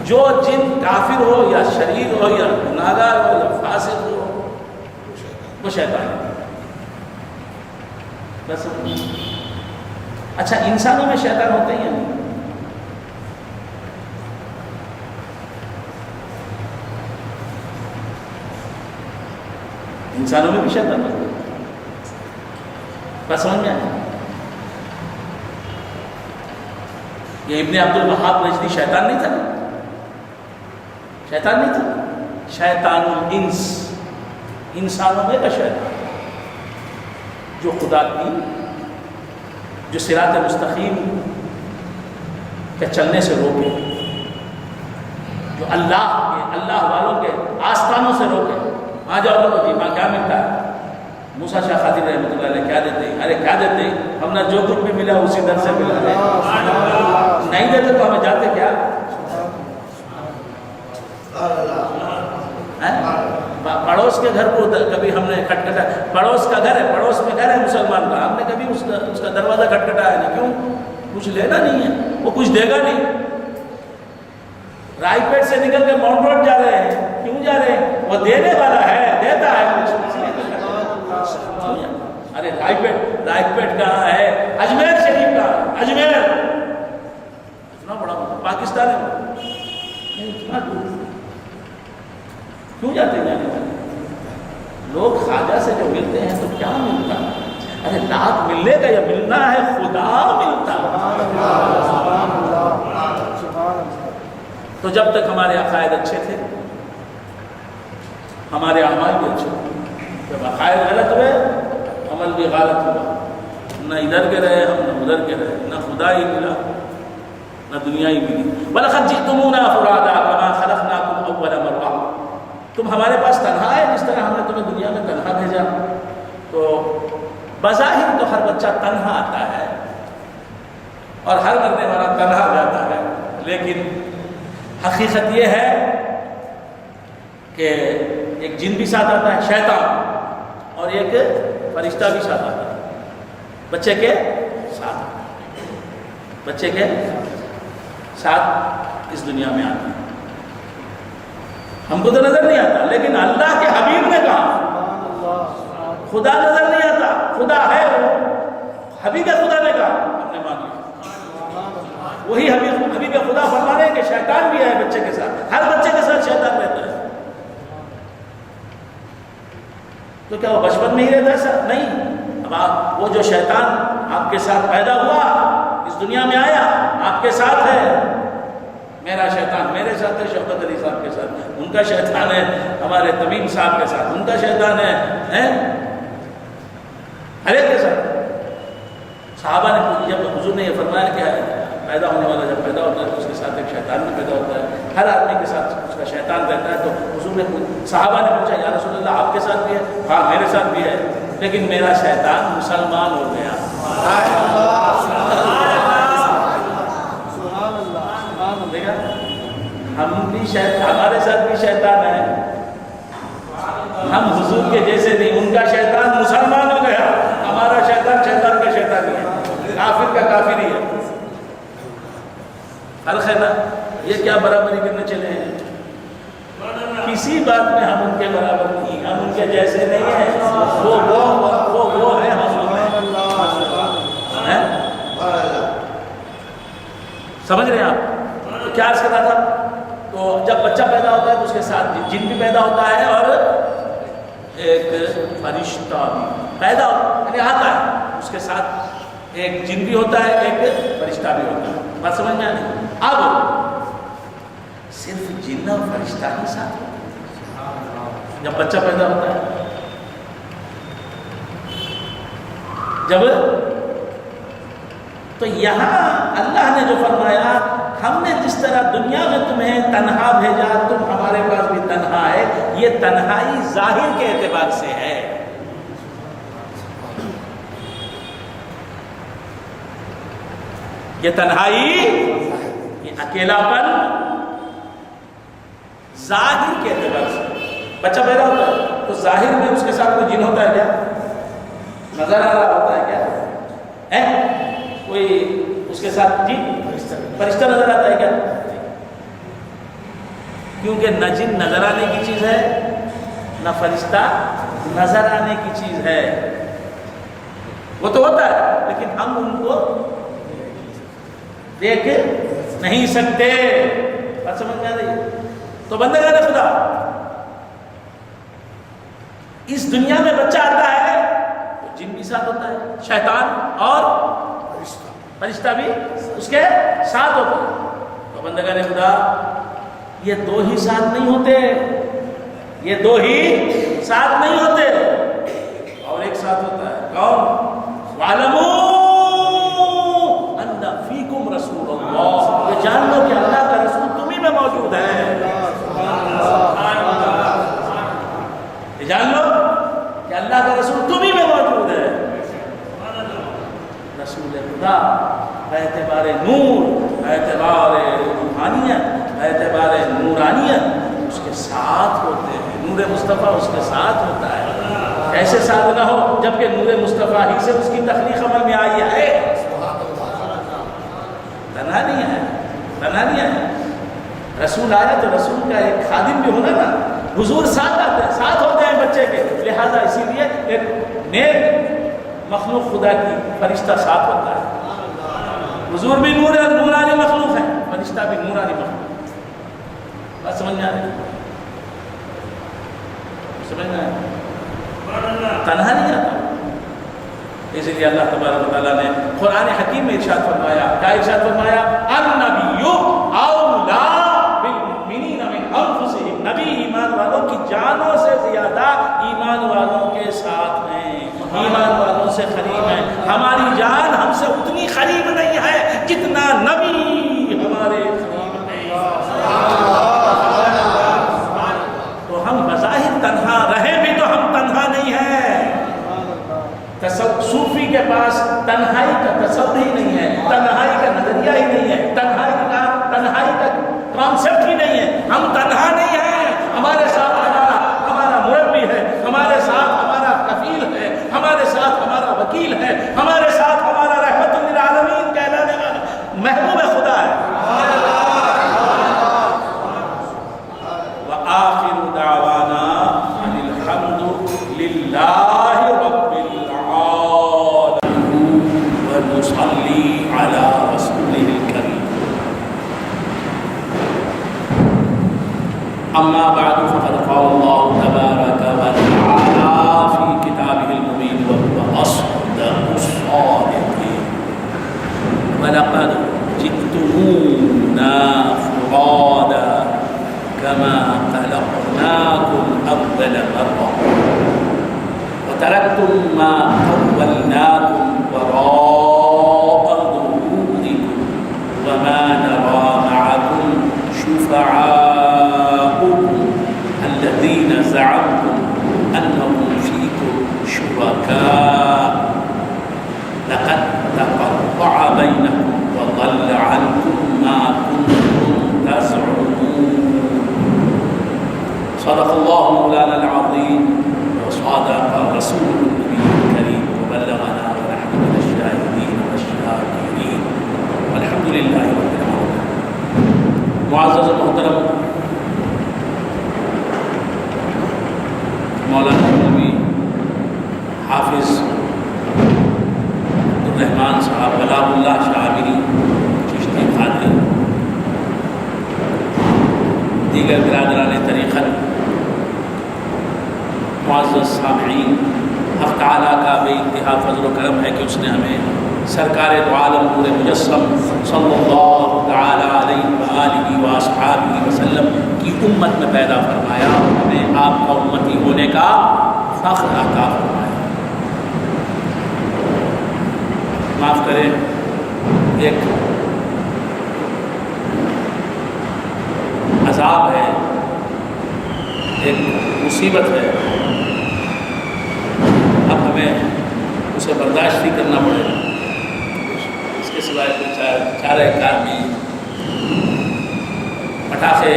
جو جن کافر ہو یا شریر ہو یا گناہگار ہو یا فاسق ہو، وہ شیطان ہے. بس. اچھا انسانوں میں شیطان ہوتے ہی ہیں؟ انسانوں میں بھی شیطان ہوتے ہیں. بس سمجھ میں آیا؟ یہ ابن عبد الوہاب نجدی شیطان نہیں تھا، شیطان نہیں تھا. شیطان الانس، انسانوں میں کا شیطان جو خدا کی، جو صراط مستقیم کے چلنے سے روکے، جو اللہ والوں کے آستانوں سے روکے. آ جاؤ لوگ جی وہاں کیا ملتا ہے؟ موسیٰ شاہ خادم رحمۃ اللہ علیہ کیا دیتے ہیں؟ ارے کیا دیتے ہیں؟ ہم نے جو کچھ بھی ملا اسی در سے ملا ہے. نہیں دیتے تو ہمیں جاتے کیا؟ پڑوس کے گھر کو کبھی ہم نے کھٹکھٹا، پڑوس کا گھر ہے، پڑوس میں گھر ہے مسلمان کا، ہم نے کبھی اس کا دروازہ کھٹکھٹایا نہیں. کیوں؟ کچھ لینا نہیں ہے، وہ کچھ دے گا نہیں. رائے پیٹ سے نکل کے ماؤنٹ روڈ جا رہے ہیں، کیوں جا رہے ہیں؟ وہ دینے والا ہے، دیتا ہے کچھ. ارے رائے پیٹ کہاں ہے؟ اجمیر شریف کا، اجمیر اتنا بڑا پاکستان ہے، اتنا دور کیوں جاتے ہیں جانے والے لوگ؟ خواجہ سے جو ملتے ہیں تو کیا ملتا ہے؟ ارے لاکھ ملنے کا یا ملنا ہے خدا ملتا ہے. تو جب تک ہمارے عقائد اچھے تھے ہمارے اعمال بھی اچھے تھے. جب عقائد غلط ہوئے عمل بھی غلط ہوا. نہ ادھر کے رہے ہم، نہ ادھر کے رہے، نہ خدا ہی ملا نہ دنیا ہی ملی. وَلَقَدْ جِئْتُمُونَا فُرَادَىٰ كَمَا خَلَقْنَاكُمْ أَوَّلَ مَرَّةٍ. تم ہمارے پاس تنہا ہے جس طرح ہم نے تمہیں دنیا میں تنہا بھیجا. تو بظاہر تو ہر بچہ تنہا آتا ہے اور ہر مرنے والا تنہا جاتا ہے، لیکن حقیقت یہ ہے کہ ایک جن بھی ساتھ آتا ہے شیطان، اور ایک فرشتہ بھی ساتھ آتا ہے بچے کے ساتھ. بچے کے ساتھ اس دنیا میں آتا ہے. ہم کو تو نظر نہیں آتا، لیکن اللہ کے حبیب نے کہا خدا نظر نہیں آتا، خدا ہے. وہ حبیب خدا نے کہا، ہم نے مان لیا. وہی حبیب خدا فرما رہے ہیں کہ شیطان بھی ہے بچے کے ساتھ، ہر بچے کے ساتھ شیطان رہتا ہے. تو کیا وہ بچپن میں ہی رہتا ہے؟ سر نہیں. اب وہ جو شیطان آپ کے ساتھ پیدا ہوا، اس دنیا میں آیا، آپ کے ساتھ ہے. میرا شیطان میرے ساتھ ہے، شوکت علی صاحب کے ساتھ ان کا شیطان ہے، ہمارے تمیم صاحب کے ساتھ ان کا شیطان ہے، ہر ایک کے ساتھ. صحابہ نے جب حضور نے یہ فرمایا کہ پیدا ہونے والا جب پیدا ہوتا ہے تو اس کے ساتھ ایک شیطان بھی پیدا ہوتا ہے، ہر آدمی کے ساتھ اس کا شیطان رہتا ہے. تو حضور نے صحابہ نے پوچھا یا رسول اللہ آپ کے ساتھ بھی ہے؟ ہاں میرے ساتھ بھی ہے، لیکن میرا شیطان مسلمان ہو گیا. ہم بھی ہمارے ساتھ بھی شیطان ہے، ہم حضور کے جیسے نہیں. ان کا شیطان مسلمان ہو گیا، ہمارا شیطان شیطان کا شیطان ہے. کافر کا کافر ہی ہے. فرق ہے نا. یہ کیا برابری کرنے چلے ہیں؟ کسی بات میں ہم ان کے برابر نہیں، ہم ان کے جیسے نہیں ہیں. وہ ہے ہم ہیں. سمجھ رہے ہیں آپ؟ تو کیا عرض کرتا تھا؟ تو جب بچہ پیدا ہوتا ہے تو اس کے ساتھ جن بھی پیدا ہوتا ہے اور ایک فرشتہ بھی پیدا یعنی آتا ہے. اس کے ساتھ ایک جن بھی ہوتا ہے، ایک فرشتہ بھی ہوتا ہے. بات سمجھ میں آئی؟ اب صرف جن اور فرشتہ ہی ساتھ ہوتا ہے جب بچہ پیدا ہوتا ہے. جب تو یہاں اللہ نے جو فرمایا ہم نے جس طرح دنیا میں تمہیں تنہا بھیجا تم ہمارے پاس بھی تنہا ہے. یہ تنہائی ظاہر کے اعتبار سے ہے. یہ تنہائی، یہ اکیلاپن ظاہر کے اعتبار سے. بچہ پیدا ہوتا ہے تو ظاہر میں اس کے ساتھ کوئی جن ہوتا ہے کیا؟ نظر آ رہا ہوتا ہے کیا؟ کوئی اس کے ساتھ جن فرشتہ نظر آتا ہے کیا؟ کیونکہ نہ جن نظر آنے کی چیز ہے نہ فرشتہ نظر آنے کی چیز ہے. وہ تو ہوتا ہے لیکن ہم ان کو دیکھ نہیں سکتے. بات سمجھ میں آ رہی ہے؟ تو بندگان خدا اس دنیا میں بچہ آتا ہے تو جن بھی ساتھ ہوتا ہے، شیطان اور فرشتہ بھی اس کے ساتھ ہوتا ہے. تو بندگان خدا یہ دو ہی ساتھ نہیں ہوتے، یہ دو ہی ساتھ نہیں ہوتے اور ایک ساتھ ہوتا ہے. کون؟ وَعْلَمُوا أَنَّ فِيكُمْ رَسُولَ اللَّهِ. یہ جان لو کہ اللہ کا رسول تمہیں میں موجود ہے. یہ جان لو کہ اللہ کا رسول تمہیں میں موجود ہے. رسول خدا اعتبار نور، اعتبار روحانیت، اعتبار نورانیت اس کے ساتھ ہوتے ہیں. نور مصطفیٰ اس کے ساتھ ہوتا ہے. ایسے ساتھ نہ ہو جبکہ نور مصطفیٰ ہی سے اس کی تخلیق عمل میں آئی ہے. تنہا نہیں ہے، تنہا نہیں ہے. رسول آیا تو رسول کا ایک خادم بھی ہونا نا. حضور ساتھ آتے ہیں، ساتھ ہوتے ہیں بچے کے. لہذا اسی لیے ایک نیک مخلوق خدا کی فرشتہ ساتھ ہوتا ہے. حضور بھی نورانی مخلوق ہے، فرشتہ بھی نورانی مخلوق. بات سمجھ میں آ رہی ہے؟ سمجھ میں آ رہی ہے؟ تنہا نہیں آتا. اسی لیے اللہ تبارک و تعالیٰ نے قرآن حکیم میں ارشاد فرمایا. کیا ارشاد فرمایا؟ النبی اولا بالمؤمنین من انفسہم. نبی ایمان والوں کی جانوں سے زیادہ ایمان والوں کے ساتھ ہیں، ایمان والوں سے قریب ہیں. ہماری جان ہم سے اتنی قریب نہیں ہے جتنا نبی ہمارے قریب ہے. تو ہم بظاہر تنہا رہے بھی تو ہم تنہا نہیں ہیں. صوفی کے پاس تنہائی کا تصور ہی نہیں ہے، تنہائی کا نظریہ ہی نہیں ہے، تنہائی کا کانسیپٹ ہی نہیں ہے. ہم تنہا نہیں ہیں. ہمارے ساتھ ہمارا مربی ہے، ہمارے ساتھ ہمارا کفیل ہے، ہمارے ساتھ ہمارا وکیل ہے، ہمارے ساتھ ہمارا رحمت للعالمین کہلانے والا محبوب خدا ہے. وآخر دعوانا ان الحمد للہ رب العالمین ونصلی علی رسولہ الکریم. اما بعد فقد قال الله تبارك وتعالى في كتابه المبين وهو اصدق الصادقين ولقد جئتمونا فرادا كما خلقناكم اول مرة وتركتم ما خولناكم وراء ظهوركم وما نرى معكم شفعاءكم الذين زعمتم أنهم فيكم شركاء لقد تقطع بينكم وضل عنكم ما كنتم تزعمون. صدق الله مولانا العظيم وصدق رسوله النبي الكريم. سلیمان صاحب، غلام اللہ شاعری چشتی قادری، دیگر برادران طریقت، معزز سامعین، حق تعالیٰ کا بے انتہا فضل و کرم ہے کہ اس نے ہمیں سرکار دو عالم نور مجسم صلی اللہ تعالیٰ علیہ وآلہ واصحابہ وسلم کی امت میں پیدا فرمایا اور ہمیں آپ کا امتی ہونے کا فخر عطا فرمایا۔ معاف کریں، ایک عذاب ہے، ایک مصیبت ہے، اب ہمیں اسے برداشت ہی کرنا پڑے گا، اس کے سوائے کوئی چارہ کار نہیں۔ پٹاخے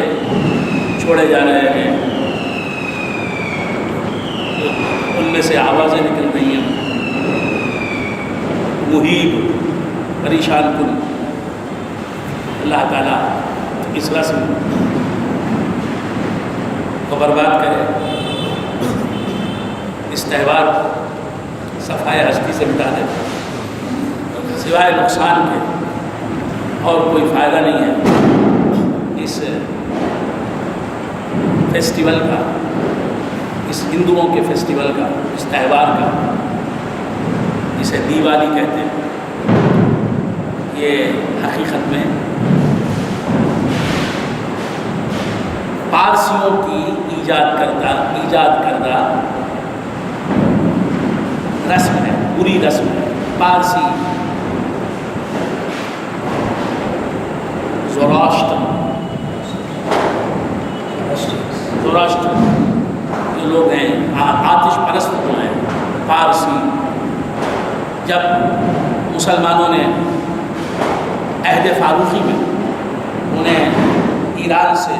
چھوڑے جا رہے ہیں، ان میں سے آوازیں نکل رہی ہیں، مہیب، پریشان کن۔ اللہ تعالیٰ اس رسم کو برباد کرے، اس تہوار کو صفائے ہستی سے مٹا دے، سوائے نقصان کے اور کوئی فائدہ نہیں ہے اس فیسٹیول کا، اس ہندوؤں کے فیسٹیول کا، اس تہوار کا، جسے دیوالی کہتے ہیں۔ یہ حقیقت میں پارسیوں کی ایجاد کردہ رسم ہے، بری رسم ہے۔ پارسی زوراشٹر جو لوگ ہیں، آتش پرست جو ہیں پارسی، جب مسلمانوں نے عہد فاروقی میں انہیں ایران سے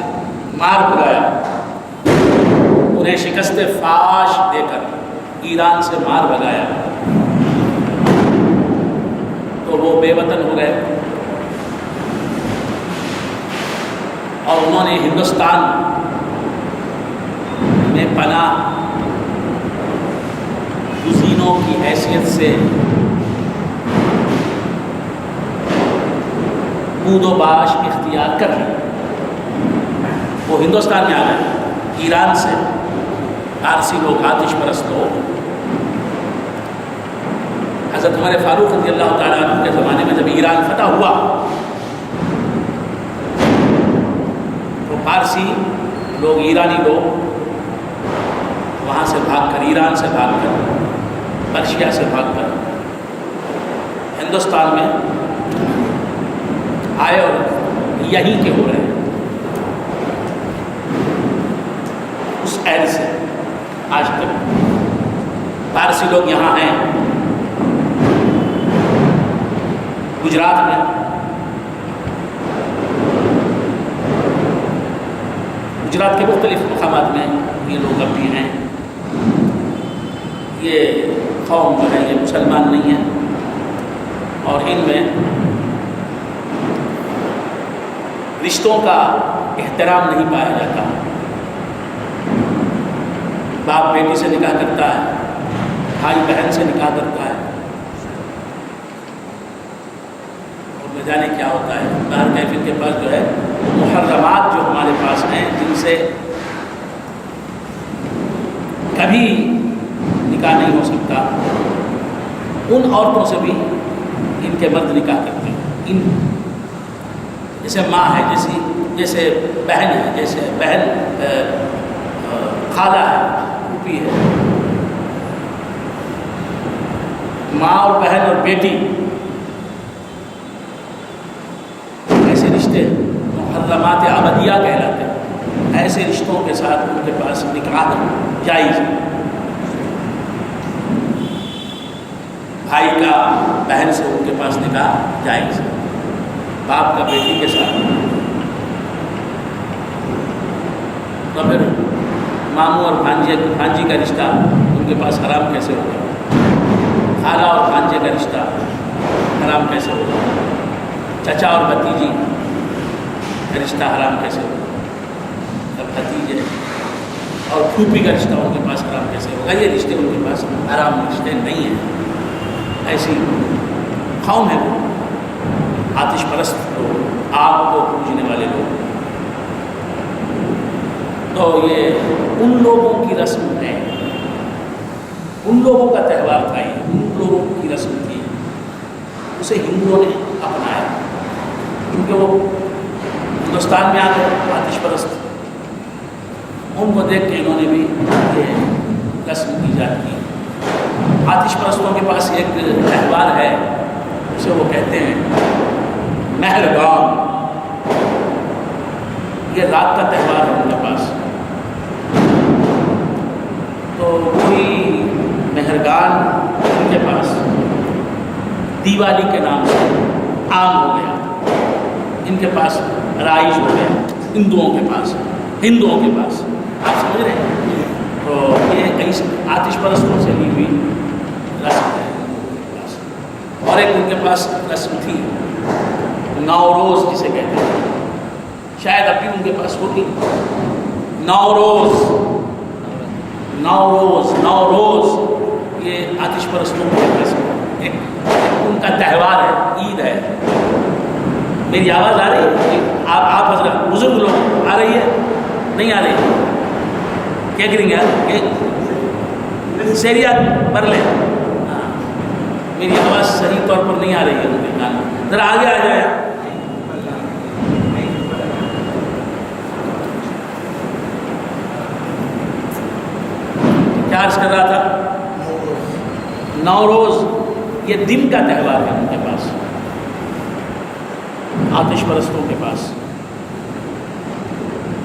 مار بھگایا، انہیں شکست فاش دے کر ایران سے مار بھگایا، تو وہ بے وطن ہو گئے اور انہوں نے ہندوستان میں پناہ گزینوں کی حیثیت سے بود و باش اختیار کر لی۔ وہ ہندوستان میں آ گئے، ایران سے پارسی لوگ، آتش پرست لوگ۔ حضرت عمر فاروق رضی اللہ تعالیٰ عنہ کے زمانے میں جب ایران فتح ہوا تو پارسی لوگ، ایرانی لوگ وہاں سے بھاگ کر، ایران سے بھاگ کر، پرشیا سے بھاگ کر ہندوستان میں آئے اور یہیں کے ہو رہے ہیں۔ اس عہد سے آج تک پارسی لوگ یہاں ہیں، گجرات میں، گجرات کے مختلف مقامات میں یہ لوگ اب بھی ہیں۔ یہ قوم جو ہے یہ مسلمان نہیں ہے اور ان میں رشتوں کا احترام نہیں پایا جاتا۔ باپ بیٹی سے نکاح کرتا ہے، بھائی بہن سے نکاح کرتا ہے، اور نہ جانے کیا ہوتا ہے۔ باہر کیفر کے پاس جو ہے محرمات جو ہمارے پاس ہیں، جن سے کبھی نکاح نہیں ہو سکتا، ان عورتوں سے بھی ان کے مرد نکاح کرتے ہیں۔ ان جیسے ماں ہے، جیسے بہن ہے، جیسے بہن خالہ ہے، پھوپھی ہے، ماں اور بہن اور بیٹی، ایسے رشتے محرمات ابدیہ کہلاتے ہیں۔ ایسے رشتوں کے ساتھ ان کے پاس نکاح جائز ہے۔ بھائی کا بہن سے ان کے پاس نکاح جائز ہے، باپ کا بیٹی کے ساتھ۔ تو پھر ماموں اور بھانجی کا رشتہ ان کے پاس حرام کیسے ہوگا؟ خالہ اور بھانجے کا رشتہ حرام کیسے ہوگا؟ چچا اور بھتیجی کا رشتہ حرام کیسے ہوگا؟ بھتیجے اور پھوپھی کا رشتہ ان کے پاس حرام کیسے ہوگا؟ یہ رشتے ان کے پاس حرام رشتے نہیں ہیں۔ ایسی قوم ہے وہ آتش پرست لوگ، آگ کو پوجنے والے لوگ. تو یہ ان لوگوں کی رسم ہے، ان لوگوں کا تہوار تھا، یہ ان لوگوں کی رسم تھی. اسے ہندوؤں نے اپنایا کیونکہ وہ ہندوستان میں آ گئے آتش پرست. ان کو دیکھ کے انہوں نے بھی یہ رسم ایجاد کی. آتش پرستوں کے پاس ایک تہوار ہے، اسے وہ کہتے ہیں مہرگان. یہ رات کا تہوار ہے ان کے پاس. تو کوئی مہرگان ان کے پاس دیوالی کے نام سے عام ہو گیا، ان کے پاس رائج ہو گیا ہندوؤں کے پاس. آپ سمجھ رہے ہیں؟ تو یہ آتش پرستوں سے لی ہوئی رسم ہے ہندوؤں کے پاس. اور ایک ان کے پاس رسم تھی نوروز جسے کہتے ہیں، شاید اب بھی ان کے پاس ہوگی. نوروز یہ آتش پرستوں کے پاس ان کا تہوار ہے، عید ہے. میری آواز آ رہی ہے؟ آپ حضرت بزرگ لوگ آ رہی ہے؟ نہیں آ رہی؟ کیا کریں گے یار سیریات بھر لیں. ہاں میری آواز صحیح طور پر نہیں آ رہی ہے ان کے کان میں. ذرا آگے آ جائے. کیا عرض کر رہا تھا؟ نوروز یہ دن کا تہوار ہے ان کے پاس، آتش پرستوں کے پاس.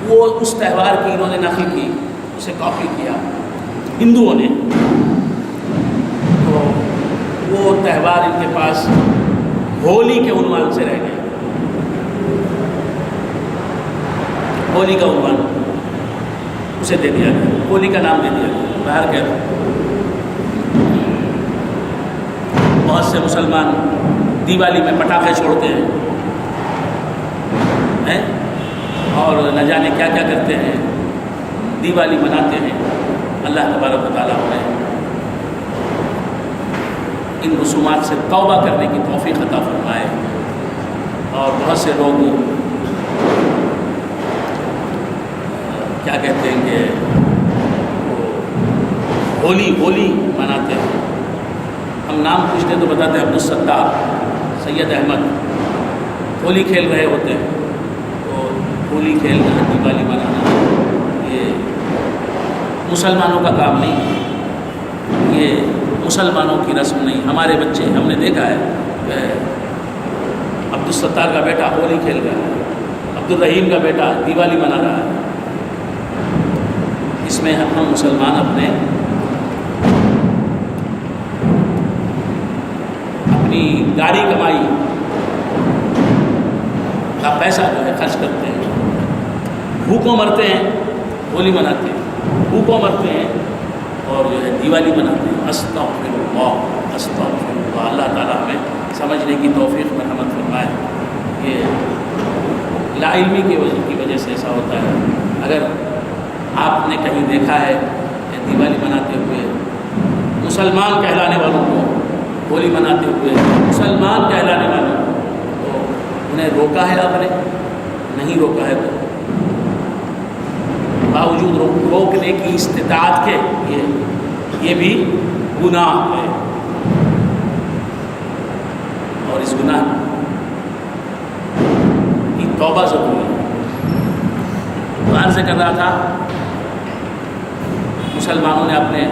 وہ اس تہوار کی انہوں نے نقل کی، اسے کاپی کیا ہندوؤں نے. تو وہ تہوار ان کے پاس ہولی کے عنوان سے رہ گیا. ہولی کا عنوان اسے دے دیا گیا، ہولی کا نام دے دیا گیا. باہر کہہ رہا بہت سے مسلمان دیوالی میں پٹاخے چھوڑتے ہیں اور نہ جانے کیا کیا کرتے ہیں، دیوالی مناتے ہیں. اللہ تبارک و تعالیٰ نے ان رسومات سے توبہ کرنے کی توفیق عطا فرمائے. اور بہت سے لوگ کیا کہتے ہیں کہ ہولی مناتے ہیں. ہم نام پوچھتے تو بتاتے ہیں عبدالستار، سید احمد. ہولی کھیل رہے ہوتے ہیں تو ہولی کھیلنا، دیوالی منانا یہ مسلمانوں کا کام نہیں، یہ مسلمانوں کی رسم نہیں. ہمارے بچے ہم نے دیکھا ہے کہ عبدالستار کا بیٹا ہولی کھیل رہا ہے، عبدالرحیم کا بیٹا دیوالی منا رہا ہے. اس میں ہم مسلمان اپنی گاڑی کمائی کا پیسہ جو ہے خرچ کرتے ہیں، بھوکوں مرتے ہیں، ہولی مناتے ہیں، بھوکوں مرتے ہیں اور جو ہے دیوالی مناتے ہیں. استغفراللہ استغفراللہ. اللہ تعالیٰ ہمیں سمجھنے کی توفیق مرحمت فرمائے. یہ لا علمی کی وجہ سے ایسا ہوتا ہے. اگر آپ نے کہیں دیکھا ہے کہ دیوالی مناتے ہوئے مسلمان کہلانے والوں کو، ہولی مناتے ہوئے مسلمان کہلانے والوں کو، تو انہیں روکا ہے آپ نے؟ نہیں روکا ہے. تو باوجود روکنے کی استطاعت کے یہ بھی گناہ ہے اور اس گناہ کی توبہ ضروری ہے. قرآن سے کر رہا تھا مسلمانوں نے اپنے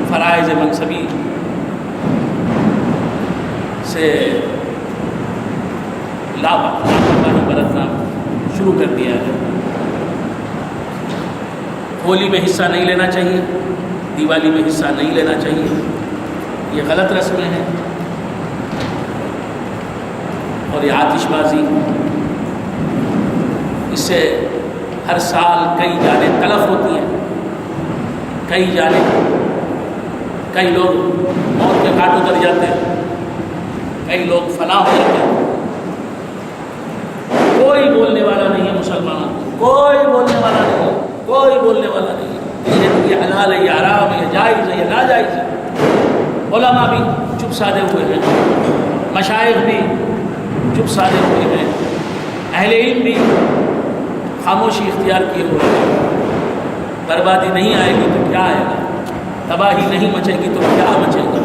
فرائض منصبی سے لاپرواہی برتنا شروع کر دیا ہے. ہولی میں حصہ نہیں لینا چاہیے، دیوالی میں حصہ نہیں لینا چاہیے. یہ غلط رسمیں ہیں. اور یہ آتش بازی، اس سے ہر سال کئی جانیں تلف ہوتی ہیں، کئی لوگ موت کے گھاٹ اتر جاتے ہیں، کئی لوگ فنا ہو جاتے ہیں. کوئی بولنے والا نہیں ہے مسلمانوں کو، کوئی بولنے والا نہیں. یہ حلال ہے، یہ حرام ہے، یہ جائز ہے، یہ ناجائز ہے. علماء بھی چپ سادے ہوئے ہیں، مشائخ بھی چپ سادے ہوئے ہیں، اہل علم بھی خاموشی اختیار کیے ہوئے ہیں۔ بربادی نہیں آئے گی تو کیا آئے گا، تباہی نہیں مچے گی تو کیا مچے گا۔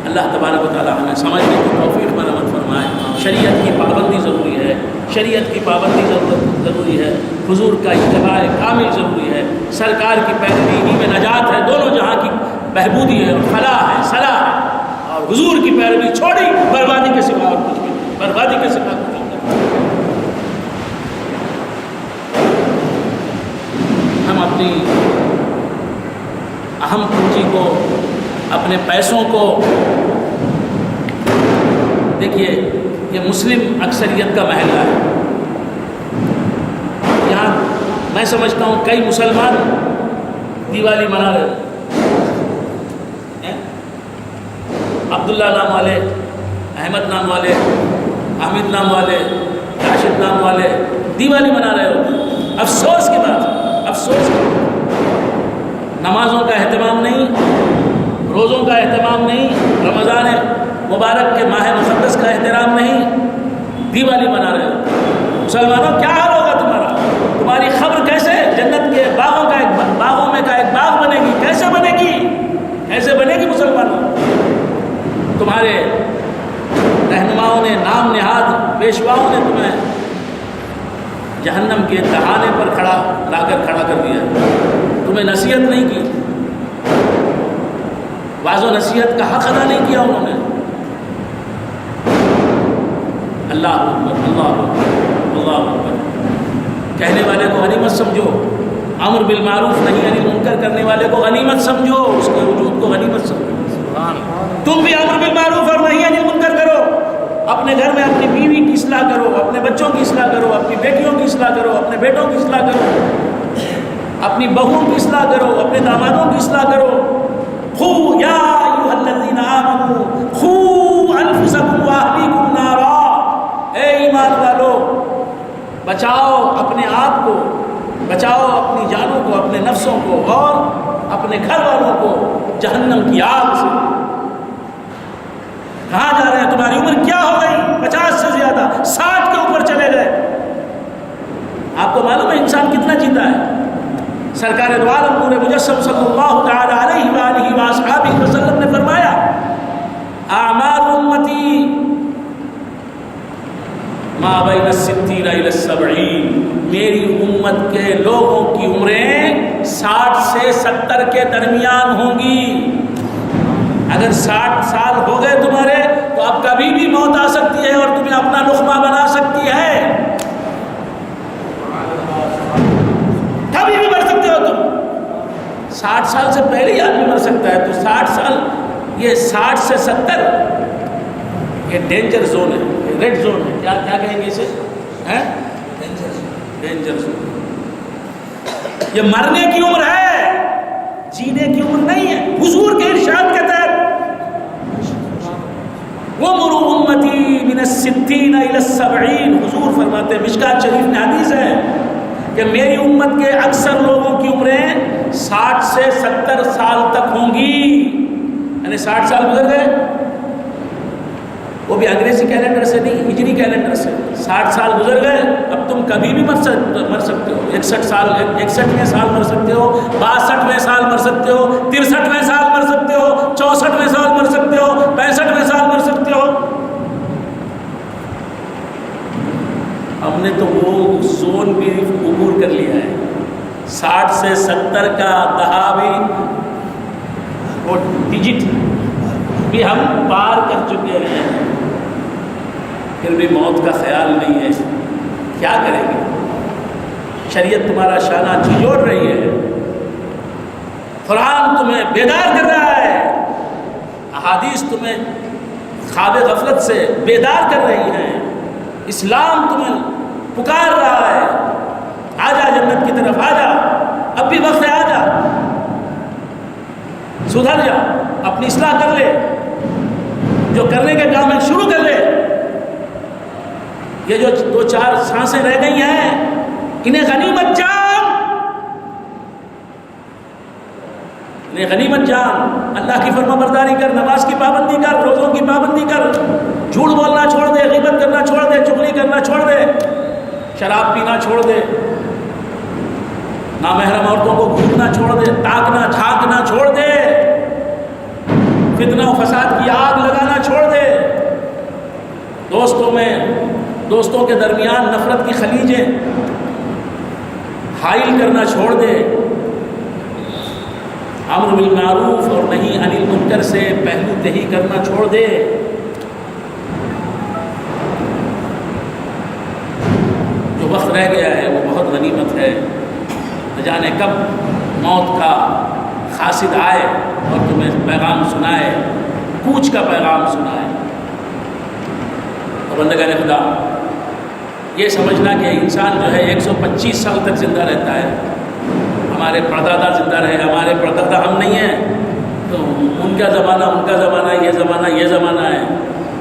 اللہ تبارک و تعالیٰ ہمیں سمجھنے کی توفیق مرحمت فرمائے۔ شریعت کی پابندی ضروری ہے، شریعت کی پابندی ضروری ہے، حضور کا اتباع کامل ضروری ہے، سرکار کی پیروی ہی میں نجات ہے، دونوں جہاں کی بہبودی ہے اور فلاح ہے، صلاح ہے، اور حضور کی پیروی چھوڑی بربادی کے سوا اور کچھ بھی نہیں، بربادی کے سوا کچھ نہیں۔ ہم اپنی اہم پونجی کو، اپنے پیسوں کو، دیکھیے یہ مسلم اکثریت کا محلہ ہے، یہاں میں سمجھتا ہوں کئی مسلمان دیوالی منا رہے ہیں، عبداللہ نام والے، احمد نام والے، حامد نام والے، راشد نام والے دیوالی منا رہے ہوتے ہیں۔ افسوس کی بات، افسوس کی بات، نمازوں کا اہتمام نہیں، روزوں کا اہتمام نہیں، رمضان مبارک کے ماہ مقدس کا احترام نہیں، دیوالی منا رہے ہو۔ مسلمانوں کیا حال ہوگا تمہارا؟ تمہاری خبر کیسے جنت کے باغوں میں کا ایک باغ بنے گی؟ کیسے بنے گی؟ کیسے بنے گی مسلمانوں؟ تمہارے رہنماؤں نے، نام نہاد پیشواؤں نے تمہیں جہنم کے دہانے پر لا کر کھڑا کر دیا، تمہیں نصیحت نہیں کی، واعظ و نصیحت کا حق ادا نہیں کیا انہوں نے۔ اللہ اکبر، اللہ اکبر، اللہ اکبر۔ کہنے والے کو غنیمت سمجھو، امر بالمعروف نہی عن المنکر کرنے والے کو غنیمت سمجھو، اس کے وجود کو غنیمت سمجھو۔ تم بھی امر بالمعروف اور نہی عن المنکر کرو، اپنے گھر میں اپنی بیوی کی اصلاح کرو، اپنے بچوں کی اصلاح کرو، اپنی بیٹیوں کی اصلاح کرو، اپنے بیٹوں کی اصلاح کرو، اپنی بہوؤں کی اصلاح کرو، اپنے دامادوں کی اصلاح کرو۔ قوا یا ایھا الذین آمنوا قوا انفسکم واہلیکم نارا، اے ایمان والو بچاؤ اپنے آپ کو، بچاؤ اپنی جانوں کو، اپنے نفسوں کو اور اپنے گھر والوں کو جہنم کی آگ سے۔ کہاں جا رہے ہیں؟ تمہاری عمر کیا ہو گئی؟ 50 سے زیادہ، 60 کے اوپر چلے گئے۔ آپ کو معلوم ہے انسان کتنا جیتا ہے؟ سرکار دو عالم نور مجسم صلی اللہ تعالی علیہ وآلہ وآصحابہ وسلم نے فرمایا اعمار امتی ما بین الستین الی السبعین، میری امت کے لوگوں کی عمریں 60 سے 70 کے درمیان ہوں گی۔ اگر 60 سال ہو گئے تمہارے تو اب کبھی بھی موت آ سکتی ہے اور تمہیں اپنا لقمہ بنا سکتی ہے، کبھی بھی مر سکتے ہو تم۔ 60 سال سے پہلے ہی آدمی مر سکتا ہے، تو 60 سال، یہ 60 سے 70 یہ ڈینجر زون ہے، ریڈ زون ہے، کیا کہیں گے اسے؟ Danger zone. یہ مرنے کی عمر ہے، جینے کی عمر نہیں ہے۔ حضور کے ارشاد کے تحت وَمُرُوا أُمَّتِي مِنَ السِّتِّينَ إِلَى السَّبْعِينَ، حضور فرماتے ہیں، مشکات شریف میں حدیث ہے کہ میری امت کے اکثر لوگوں کی عمریں 60 سے 70 سال تک ہوں گی، یعنی 60 سال گزر گئے، وہ بھی انگریزی کیلنڈر سے نہیں، ہجری کیلنڈر سے۔ 60 سال گزر گئے، اب تم کبھی بھی مر سکتے ہو۔ 61 سال، 61ویں سال مر سکتے ہو، 62ویں سال مر سکتے ہو، 63ویں سال مر سکتے ہو، 64ویں سال مر سکتے ہو، 65ویں سال مر سکتے ہو۔ ہم نے تو وہ زون بھی عبور کر لیا ہے، 60 سے 70 کا دہا وہ ڈیجٹ بھی ہم پار کر چکے ہیں، پھر بھی موت کا خیال نہیں ہے۔ کیا کریں گے؟ شریعت تمہارا شانہ جھنجھوڑ رہی ہے، قرآن تمہیں بیدار کر رہا ہے، احادیث تمہیں خواب غفلت سے بیدار کر رہی ہیں، اسلام تمہیں پکار رہا ہے، آجا جنت کی طرف آجا، اب بھی وقت ہے، آجا، سدھر جا، اپنی اصلاح کر لے، جو کرنے کے کام ہے شروع کر لے۔ یہ جو 2-4 سانسیں رہ گئی ہیں انہیں غنیمت جان، انہیں غنیمت جان، اللہ کی فرما برداری کر، نماز کی پابندی کر، روزوں کی پابندی کر، جھوٹ بولنا چھوڑ دے، غیبت کرنا چھوڑ دے، چغلی کرنا چھوڑ دے، شراب پینا چھوڑ دے، نامحرم عورتوں کو گھومنا چھوڑ دے، تاکنا جھانکنا چھوڑ دے، فتنہ و فساد کی آگ لگانا چھوڑ دے، دوستوں کے درمیان نفرت کی خلیجیں حائل کرنا چھوڑ دے، امر بالمعروف اور نہی عن المنکر سے پہلو تہی کرنا چھوڑ دے۔ جو وقت رہ گیا ہے وہ بہت غنیمت ہے، نہ جانے کب موت کا قاصد آئے اور تمہیں پیغام سنائے، کوچ کا پیغام سنائے۔ اور بندگان خدا، یہ سمجھنا کہ انسان جو ہے 125 سال تک زندہ رہتا ہے، ہمارے پردادا زندہ رہے، ہمارے پردادا ہم نہیں ہیں، تو ان کا زمانہ یہ زمانہ ہے،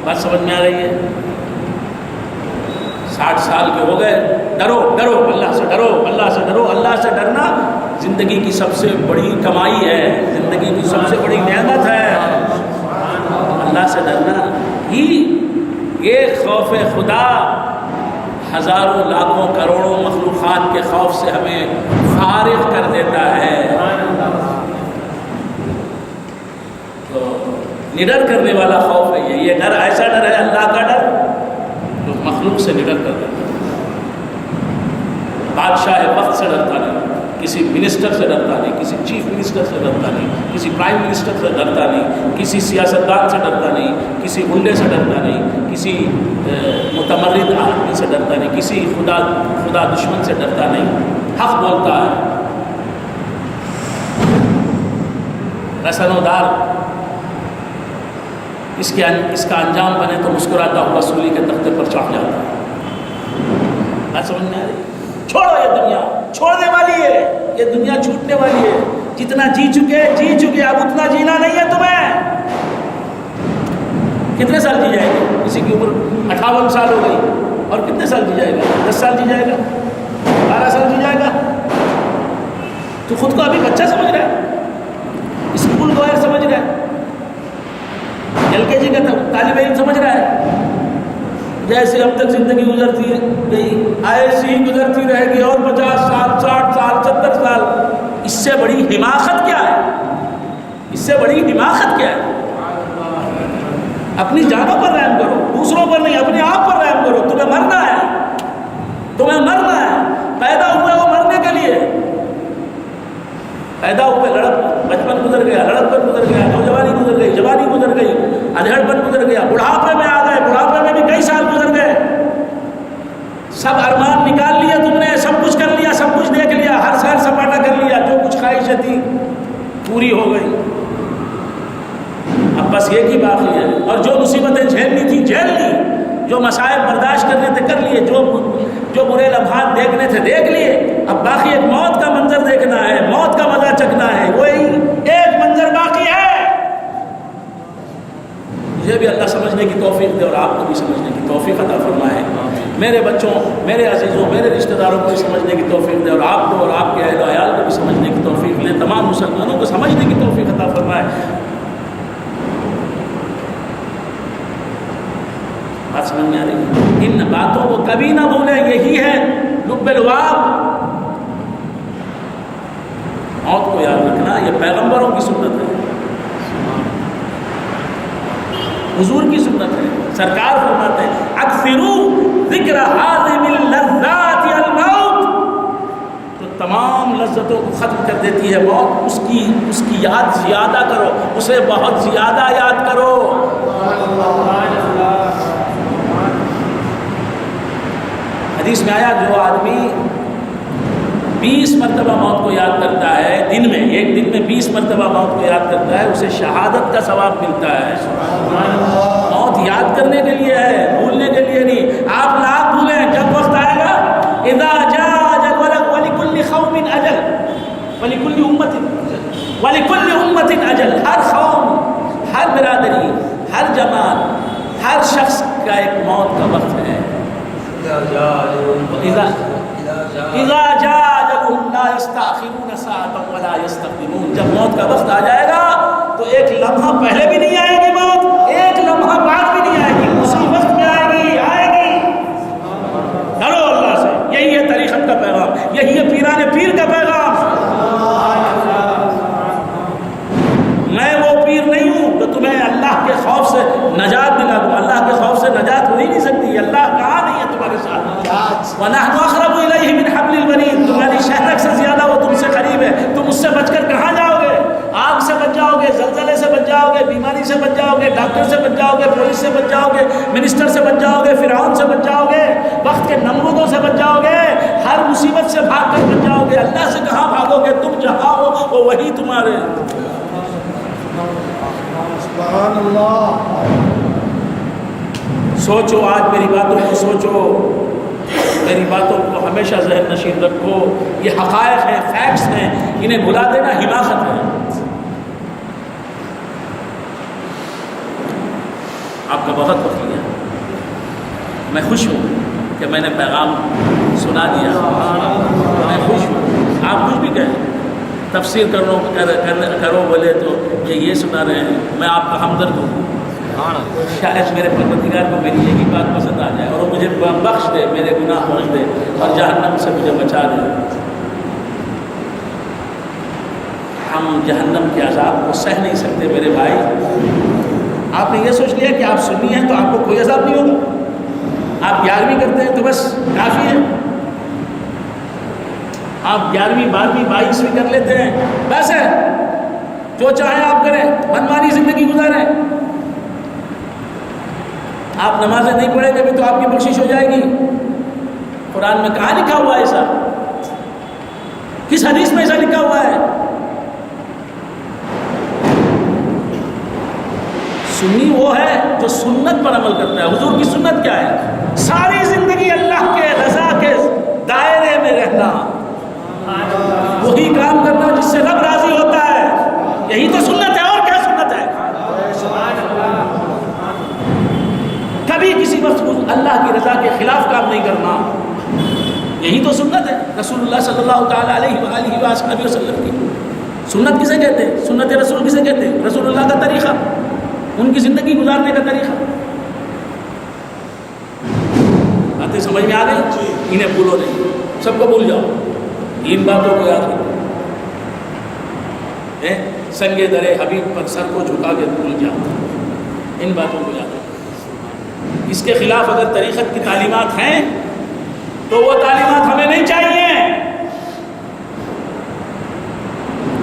بات سمجھ میں آ رہی ہے؟ 60 سال کے ہو گئے، ڈرو اللہ سے ڈرو، اللہ سے ڈرنا زندگی کی سب سے بڑی کمائی ہے، زندگی کی سب سے بڑی نعمت ہے، اللہ سے ڈرنا ہی یہ خوف خدا ہزاروں لاکھوں کروڑوں مخلوقات کے خوف سے ہمیں فارغ کر دیتا ہے۔ تو نڈر کرنے والا خوف ہے یہ ڈر ایسا ڈر ہے اللہ کا ڈر جو مخلوق سے نڈر کر دیتا ہے۔ بادشاہ وقت سے ڈرتا نہیں، کسی منسٹر سے ڈرتا نہیں، کسی چیف منسٹر سے ڈرتا نہیں، کسی پرائم منسٹر سے ڈرتا نہیں، کسی سیاستدان سے ڈرتا نہیں، کسی غنڈے سے ڈرتا نہیں، کسی متمرد آدمی سے ڈرتا نہیں، کسی خدا دشمن سے ڈرتا نہیں، حق بولتا ہے، رسن و دار اس کا انجام بنے تو مسکراتا ہوا سولی کے تختے پر چڑھ جاتا ہے۔ بات سمجھ میں آ رہی؟ چھوڑو یہ دنیا، چھوڑنے والی ہے یہ دنیا، چھوٹنے والی ہے، جتنا جی چکے اب اتنا جینا نہیں ہے تمہیں۔ کتنے سال جی جائے گا؟ کسی کی عمر 58 سال ہو گئی، اور کتنے سال جی جائے گا؟ 10 سال جی جائے گا، 12 سال جی جائے گا؟ تو خود کو ابھی بچہ سمجھ رہا ہے، اسکول گوئر سمجھ رہا ہے، LKG کا طالب علم سمجھ رہا ہے، جیسے اب تک زندگی گزرتی گئی ایسی ہی گزرتی رہے گی، اور 50 سال 60 سال 70 سال۔ اس سے بڑی حماقت کیا ہے؟ اس سے بڑی حماقت کیا ہے؟ اپنی جانوں پر رحم کرو، دوسروں پر نہیں، اپنے آپ پر رحم کرو۔ تمہیں مرنا ہے، پیدا ہوئے ہو مرنے کے لیے، پیدا ہوئے بچپن گزر گیا، لڑکپن گزر گیا، نوجوانی گزر گئی، جوانی گزر گئی، ادھیڑپن گزر گیا، بڑھاپے میں آ گئے، بڑھاپے میں بھی کئی سال گزر گئے، سب ارمان نکال لیے تم نے، سب کچھ کر لیا، سب کچھ دیکھ لیا، ہر سیر سپاٹا کر لیا، جو کچھ خواہشیں تھی پوری ہو گئی، اب بس ایک ہی باقی ہے، اور جو مصیبتیں جھیلنی تھی جھیل لی، جو مصائب برداشت کرنے تھے کر لیے، جو برے لمحات دیکھنے تھے دیکھ لیے، اب باقی ایک موت کا منظر دیکھنا ہے، موت کا مزہ چکھنا ہے، وہی ایک منظر باقی ہے۔ مجھے بھی اللہ سمجھنے کی توفیق دے اور آپ کو بھی سمجھنے کی توفیق عطا فرمائے، میرے بچوں، میرے عزیزوں، میرے رشتہ داروں کو بھی سمجھنے کی توفیق دے، اور آپ کو اور آپ کے اہل و عیال کو بھی سمجھنے کی توفیق دے، تمام مسلمانوں کو سمجھنے کی توفیق عطا فرمائے۔ بات سمجھ میں آ رہی ہے؟ ان باتوں کو کبھی نہ بھولیں، یہی ہے لب الباب۔ موت کو یاد رکھنا یہ پیغمبروں کی سنت ہے، حضور کی سنت ہے، سرکار فرماتے ہیں اکثروا ذکر حازم اللذات الموت، تو تمام لذتوں کو ختم کر دیتی ہے موت، اس کی یاد زیادہ کرو، اسے بہت زیادہ یاد کرو۔ حدیث میں آیا جو آدمی 20 مرتبہ موت کو یاد کرتا ہے دن میں، ایک دن میں 20 مرتبہ موت کو یاد کرتا ہے، اسے شہادت کا ثواب ملتا ہے۔ موت یاد کرنے کے لیے ہے، بھولنے کے لیے نہیں۔ آپ لاکھ بھولیں، جب وقت آئے گا اذا جاء اجل ولکل قوم اجل ولکل امت اجل، ہر قوم، ہر برادری، ہر جماعت، ہر شخص کا ایک موت کا وقت ہے۔ اذا جاء اجلهم لا یستأخرون ساعة ولا یستقدمون. جب موت کا وقت آ جائے گا تو ایک لمحہ پہلے بھی نہیں آئے گی موت، ایک لمحہ بعد بھی نہیں آئے گی، اسی وقت میں آئے گی. ڈرو اللہ سے. یہی ہے طریقت کا پیغام، یہی ہے پیران پیر کا پیغام. میں وہ پیر نہیں ہوں جو تمہیں اللہ کے خوف سے نجات دلا دوں. اللہ کے خوف سے نجات ہو ہی نہیں سکتی. اللہ کہاں نہیں ہے تمہارے ساتھ. وَنَحْنُ أَقْرَبُ إِلَيْهِ مِنْ حَبْلِ الْوَرِيدِ. تمہاری شہرک سے زیادہ وہ تم سے قریب ہے. تم اس سے بچ کر کہاں جاؤ گے؟ آگ سے بچ جاؤ گے، زلزلے سے بچ جاؤ گے، بیماری سے بچ جاؤ گے، ڈاکٹر سے بچ جاؤ گے، پولیس سے بچ جاؤ گے، منسٹر سے بچ جاؤ گے، فرعون سے بچ جاؤ گے، وقت کے نمرودوں سے بچ جاؤ گے، ہر مصیبت سے بھاگ کر بچ جاؤ گے. اللہ سے کہاں بھاگو گے؟ تم جہاں ہو وہ وہی تمہارے. سبحان اللہ. سوچو، آج میری باتوں کو سوچو، میری باتوں کو ہمیشہ ذہن نشین رکھو. یہ حقائق ہیں، فیکٹس ہیں، انہیں بھلا دینا حماقت ہے. آپ کا بہت وقت لیا. میں خوش ہوں کہ میں نے پیغام سنا دیا. میں خوش ہوں. آپ کچھ بھی کہیں، تفسیر کرو بولے تو یہ سنا رہے ہیں. میں آپ کا ہمدرد ہوں. شاید میرے پروردگار کو میری یہی بات پسند آ جائے اور وہ مجھے بخش دے، میرے گناہ بخش دے اور جہنم سے مجھے بچا دے. ہم جہنم کے عذاب کو سہ نہیں سکتے میرے بھائی. آپ نے یہ سوچ لیا کہ آپ سنی ہیں تو آپ کو کوئی عذاب نہیں ہوگا. آپ 11ویں کرتے ہیں تو بس کافی ہے. آپ 11ویں 12ویں 22ویں کر لیتے ہیں، بس ہے. جو چاہیں آپ کریں، منمانی زندگی گزاریں. آپ نمازیں نہیں پڑھیں گے بھی تو آپ کی بخشش ہو جائے گی. قرآن میں کہاں لکھا ہوا ہے ایسا؟ کس حدیث میں ایسا لکھا ہوا ہے؟ سنی وہ ہے جو سنت پر عمل کرتا ہے. حضور کی سنت کیا ہے؟ ساری زندگی اللہ کے رضا کے دائرے میں رہنا، وہی کام کرنا جس سے رب راضی ہوتا ہے. یہی تو سنت ہے. اور کیا سنت ہے؟ کبھی کسی وقت اللہ کی رضا کے خلاف کام نہیں کرنا. یہی تو سنت ہے رسول اللہ صلی اللہ تعالیٰ علیہ وآلہ وسلم کی. سنت کسے کہتے ہیں؟ سنت رسول کسے کہتے ہیں؟ رسول اللہ کا طریقہ، ان کی زندگی گزارنے کا طریقہ. باتیں سمجھ میں آ گئی؟ انہیں بھولو نہیں، سب کو بھول جاؤ. ان باتوں کو یاد رکھو. سنگ درے حبیب پر سر کو جھکا کے بھول جاؤ. ان باتوں کو یاد رکھو. اس کے خلاف اگر طریقت کی تعلیمات ہیں تو وہ تعلیمات ہمیں نہیں چاہیے.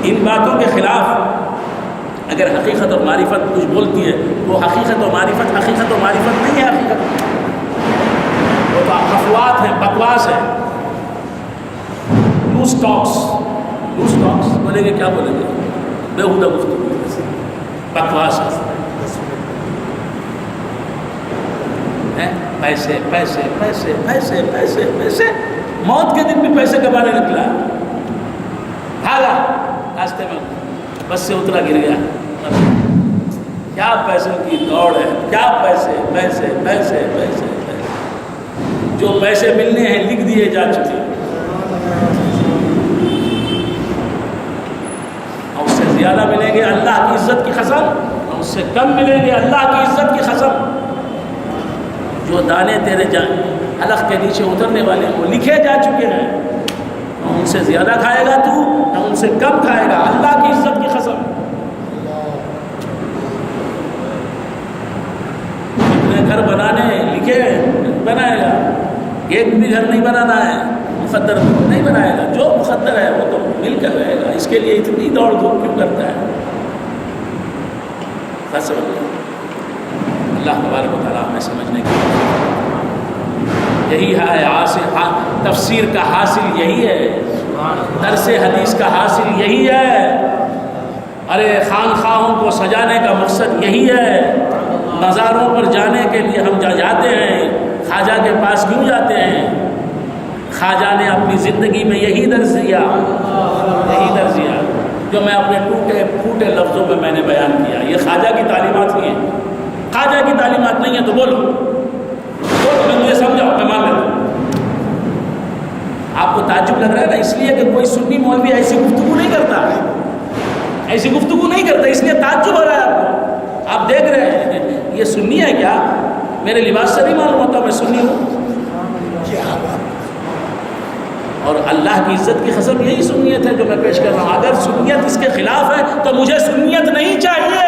ان باتوں کے خلاف اگر حقیقت اور معرفت کچھ بولتی ہے وہ حقیقت و معرفت نہیں ہے. حقیقت وہ تو افواہات ہیں، بکواس ہے. لوز ٹاکس بولیں گے. کیا بولیں گے؟ بےہودہ گفتگو، بکواس ہے. پیسے پیسے پیسے پیسے پیسے پیسے. موت کے دن بھی پیسے کمانے نکلا، بھاگا راستے میں، بس سے اترا، گر گیا. کیا پیسوں کی دوڑ ہے، کیا پیسے پیسے پیسے پیسے پیسے. جو پیسے ملنے ہیں لکھ دیے جا چکے، اور اس سے زیادہ ملیں گے اللہ کی عزت کی قسم، اور اس سے کم ملیں گے اللہ کی عزت کی قسم. جو دانے تیرے حلق کے نیچے اترنے والے وہ لکھے جا چکے ہیں. نہ ان سے زیادہ کھائے گا تو، نہ ان سے کم کھائے گا، اللہ کی عزت کی قسم. کتنے گھر بنانے لکھے بنائے گا. ایک بھی گھر نہیں بنانا ہے، مقدر نہیں بنائے گا. جو مقدر ہے وہ تو مل کر رہے گا. اس کے لیے اتنی دوڑ دھوپ کیوں کرتا ہے؟ بس اللہ تبارک و تعالیٰ ہمیں سمجھنے کی یہی ہے. تفسیر کا حاصل یہی ہے، درس حدیث کا حاصل یہی ہے. ارے خانخواہوں کو سجانے کا مقصد یہی ہے. مزاروں پر جانے کے لیے ہم جاتے ہیں. خواجہ کے پاس کیوں جاتے ہیں؟ خواجہ نے اپنی زندگی میں یہی درس دیا، جو میں اپنے ٹوٹے پھوٹے لفظوں میں نے بیان کیا. یہ خواجہ کی تعلیمات ہی ہیں. خواجہ کی تعلیمات نہیں ہے تو بولو میں مجھے سمجھاؤ، میں مان لیتا ہوں. آپ کو تعجب لگ رہا ہے نا، اس لیے کہ کوئی سنی مولوی ایسی گفتگو نہیں کرتا، ایسی گفتگو نہیں کرتا، اس لیے تعجب ہو رہا ہے آپ کو. آپ دیکھ رہے ہیں یہ سنی ہے کیا؟ میرے لباس سے نہیں معلوم ہوتا میں سنی ہوں. اور اللہ کی عزت کی قسم یہی سنیت ہے جو میں پیش کر رہا ہوں. اگر سنیت اس کے خلاف ہے تو مجھے سنیت نہیں چاہیے،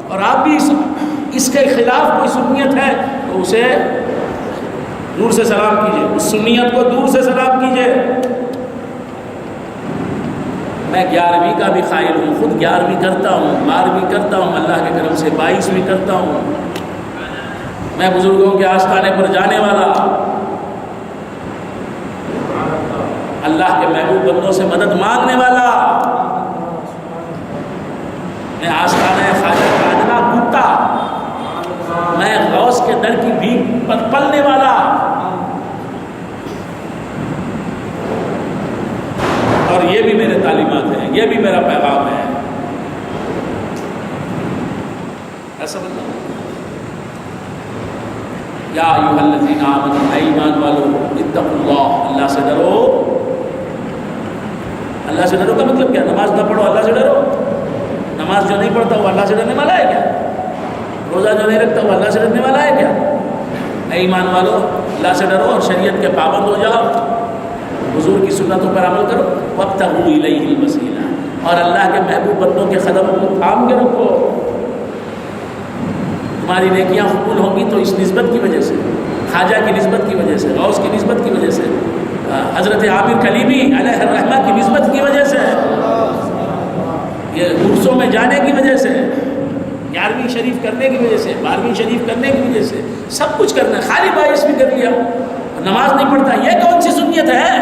اور آپ بھی اس کے خلاف کوئی سنیت ہے تو اسے دور سے سلام کیجئے، اس سنیت کو دور سے سلام کیجئے. میں 11ویں کا بھی قائل ہوں، خود 11ویں کرتا ہوں، 12ویں کرتا ہوں، اللہ کے کرم سے 22ویں کرتا ہوں. میں بزرگوں کے آستانے پر جانے والا، اللہ کے محبوب بندوں سے مدد مانگنے والا، میں آستانے خواجہ کا ادنا کتا، میں غوث کے در کی بھیک پر پلنے والا، اور یہ بھی میرے تعلیمات ہیں، یہ بھی میرا پیغام ہے. ایسا بندہ یا ایھا الذین آمنوا، اے ایمان والو، اتقوا اللہ، اللہ سے ڈرو. اللہ سے ڈرو کا مطلب کیا؟ نماز نہ پڑھو اللہ سے ڈرو؟ نماز جو نہیں پڑھتا وہ اللہ سے ڈرنے والا ہے کیا؟ روزہ جو نہیں رکھتا وہ اللہ سے ڈرنے والا ہے کیا؟ اے ایمان والو، اللہ سے ڈرو اور شریعت کے پابند ہو جاؤ، حضور کی سنتوں پر عمل کرو. وابتغوا الیہ الوسیلہ، اور اللہ کے محبوب بندوں کے قدموں کو تھام کے رکھو. تمہاری نیکیاں قبول ہوں گی تو اس نسبت کی وجہ سے، خواجہ کی نسبت کی وجہ سے، غوث کی نسبت کی وجہ سے، حضرت عامر کلیمی علیہ الرحمہ کی نسبت کی وجہ سے، یہ عرصوں میں جانے کی وجہ سے، 11ویں شریف کرنے کی وجہ سے، 12ویں شریف کرنے کی وجہ سے، سب کچھ کرنا ہے. خالی 22 بھی کر لیا، نماز نہیں پڑھتا، یہ کون سی سنیت ہے؟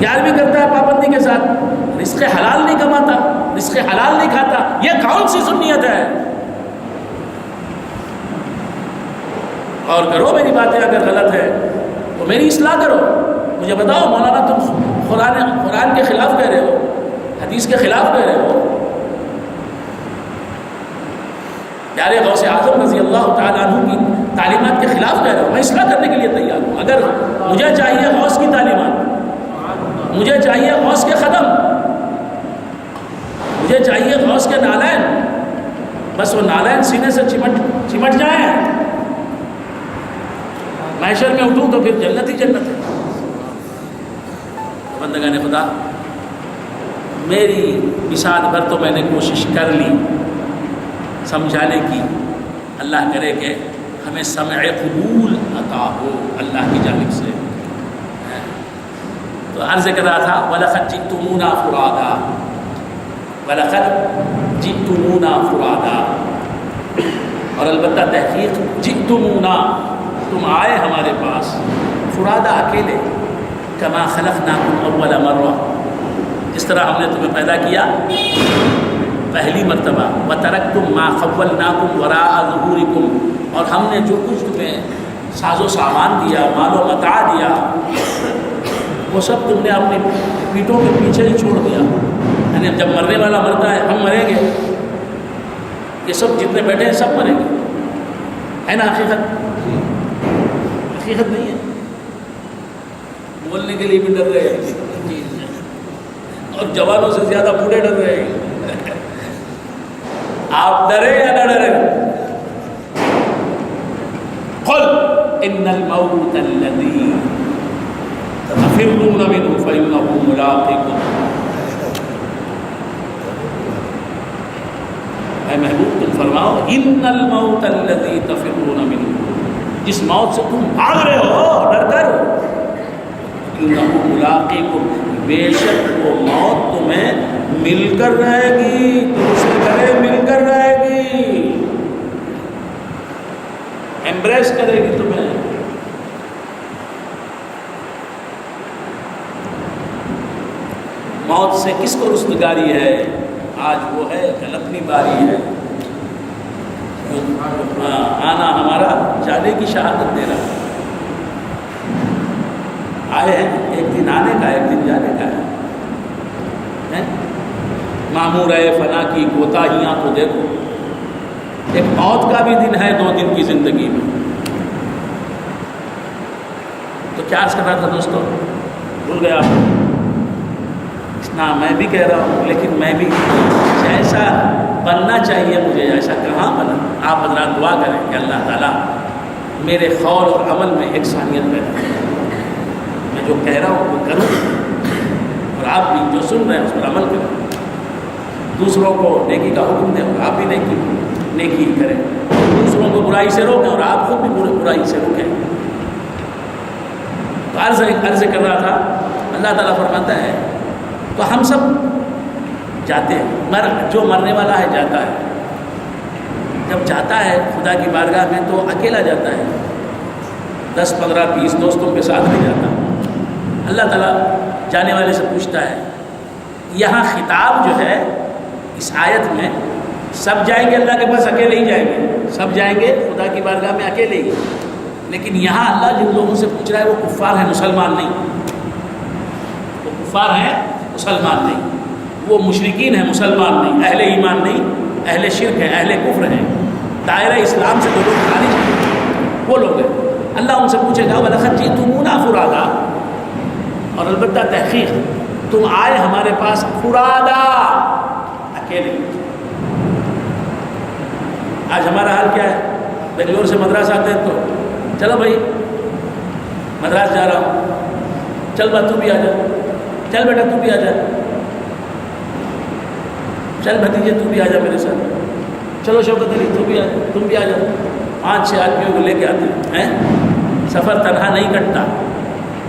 11ویں کرتا ہے پابندی کے ساتھ، رزق حلال نہیں کماتا، رزق حلال نہیں کھاتا، یہ کون سی سنیت ہے؟ اور کرو میری باتیں اگر غلط ہے تو میری اصلاح کرو. مجھے بتاؤ مولانا تم قرآن کے خلاف کہہ رہے ہو، حدیث کے خلاف کہہ رہے ہو، پیارے غوث اعظم رضی اللہ تعالیٰ عنہ کی تعلیمات کے خلاف کہہ رہے ہو. میں اصلاح کرنے کے لیے تیار ہوں. اگر مجھے چاہیے غوث کی تعلیمات، مجھے چاہیے غوث کے قدم، مجھے چاہیے غوث کے نالین، بس وہ نالین سینے سے چمٹ جائیں، محشر میں اٹھوں تو پھر جنت ہی جنت ہے. بندگان خدا، میری بساط بھر تو میں نے کوشش کر لی سمجھانے کی. اللہ کرے کہ ہمیں سمع قبول عطا ہو اللہ کی جانب سے. تو عرض کر رہا تھا وَلَقَدْ جِئْتُمُونَا فُرَادًا، وَلَقَدْ جِئْتُمُونَا فُرَادًا، اور البتہ تحقیق جِئْتُمُونَا، تم آئے ہمارے پاس، فُرَادًا اکیلے، كَمَا خَلَقْنَاكُمْ أَوَّلَ مَرَّةٍ، جس طرح ہم نے تمہیں پیدا کیا پہلی مرتبہ. وَتَرَكْتُمْ مَا خَوَّلْنَاكُمْ وَرَاءَ ظُهُورِكُمْ، اور ہم نے جو کچھ تمہیں ساز و سامان دیا، مال و متاع دیا، وہ سب تم نے اپنی پیٹھوں کے پیچھے ہی چھوڑ دیا. یعنی جب مرنے والا مرتا ہے، ہم مریں گے، یہ سب جتنے بیٹھے ہیں سب مریں گے، ہے نا؟ حقیقت نہیں ہے، بولنے کے لیے بھی ڈر رہے ہیں، اور جوانوں سے زیادہ بوڑھے ڈر رہے ہیں. آپ ڈرے یا نہ ڈرے؟ قل ان الموت الذی تفرون منه فإنه ملاقیکم. اے محبوب تم فرماؤ ان الموت الذی تفرون منه، جس موت سے تم بھاگ رہے ہو ڈر کر، انه ملاقیکم، بے شک وہ موت تمہیں مل کر رہے گی، تم سے گلے مل کر رہے گی، ایمبریس کرے گی تمہیں. موت سے کس کو رستگاری ہے؟ آج وہ ہے کل اپنی باری ہے. آنا ہمارا جانے کی شہادت دے رہا ہے. آئے ہیں، ایک دن آنے کا ایک دن جانے کا ہے. معمور ہے فنا کی کوتاہیاں تو دیکھو، ایک موت کا بھی دن ہے 2 دن کی زندگی میں. تو کیا عرض کر رہا تھا دوستوں، بھول گیا نا، میں بھی کہہ رہا ہوں لیکن میں بھی جیسا بننا چاہیے مجھے ایسا کہاں بنا. آپ حضرات دعا کریں کہ اللہ تعالیٰ میرے قول اور عمل میں یکسانیت پیدا کرے، میں جو کہہ رہا ہوں وہ کروں اور آپ بھی جو سن رہے ہیں اس پر عمل کریں، دوسروں کو نیکی کا حکم دیں اور آپ بھی نیکی کریں، دوسروں کو برائی سے روکیں اور آپ خود بھی برائی سے روکیں. تو عرض کر رہا تھا، اللہ تعالیٰ فرماتا ہے تو ہم سب جاتے ہیں، جو مرنے والا ہے جاتا ہے، جب جاتا ہے خدا کی بارگاہ میں تو اکیلا جاتا ہے، 10 15 20 دوستوں کے ساتھ نہیں جاتا. اللہ تعالیٰ جانے والے سے پوچھتا ہے. یہاں خطاب جو ہے اس آیت میں سب جائیں گے اللہ کے پاس، اکیلے ہی جائیں گے، سب جائیں گے خدا کی بارگاہ میں اکیلے ہی. لیکن یہاں اللہ جن لوگوں سے پوچھ رہا ہے وہ کفار ہیں، مسلمان نہیں. وہ کفار ہیں، مسلمان نہیں. وہ مشرکین ہیں، مسلمان نہیں، اہل ایمان نہیں، اہل شرک ہیں، اہل کفر ہیں، دائرہ اسلام سے جو لوگ خارج ہیں وہ لوگ ہیں. اللہ ان سے پوچھے گا وَلَقَدْ جِئْتُمُونَا فُرَادَىٰ، اور البتہ تحقیق تم آئے ہمارے پاس فرادا، اکیلے. آج ہمارا حال کیا ہے؟ بنگلور سے مدراس آتے ہیں تو چلو بھائی مدراس جا رہا ہوں، چل بات تو بھی آ جا، چل بیٹا تو بھی آ جا، چل بھتیجے تو بھی آ جا میرے ساتھ، چلو شوکت علی تو بھی آ جا، تم بھی آ جاؤ. 5 6 آدمیوں کو لے کے آتے ہیں. سفر تنہا نہیں کٹتا،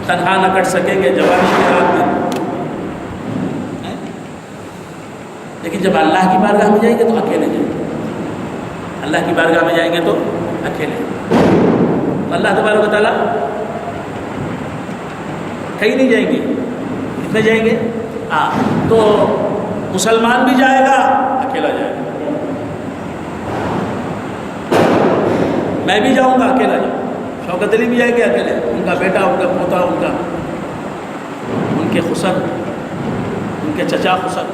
تنہا نہ کٹ سکیں گے جوانی کے رات دن. لیکن جب اللہ کی بارگاہ میں جائیں گے تو اکیلے جائیں گے، اللہ کی بارگاہ میں جائیں گے تو اکیلے. اللہ تبارک و تعالیٰ کہیں نہیں جائیں گے، کتنے جائیں گے؟ تو مسلمان بھی جائے گا، اکیلا جائے گا. میں بھی جاؤں گا، اکیلا جاؤں. شوکت علی بھی جائیں گے اکیلے، ان کا بیٹا، ان کا پوتا، ان کے خسر، ان کے چچا خسر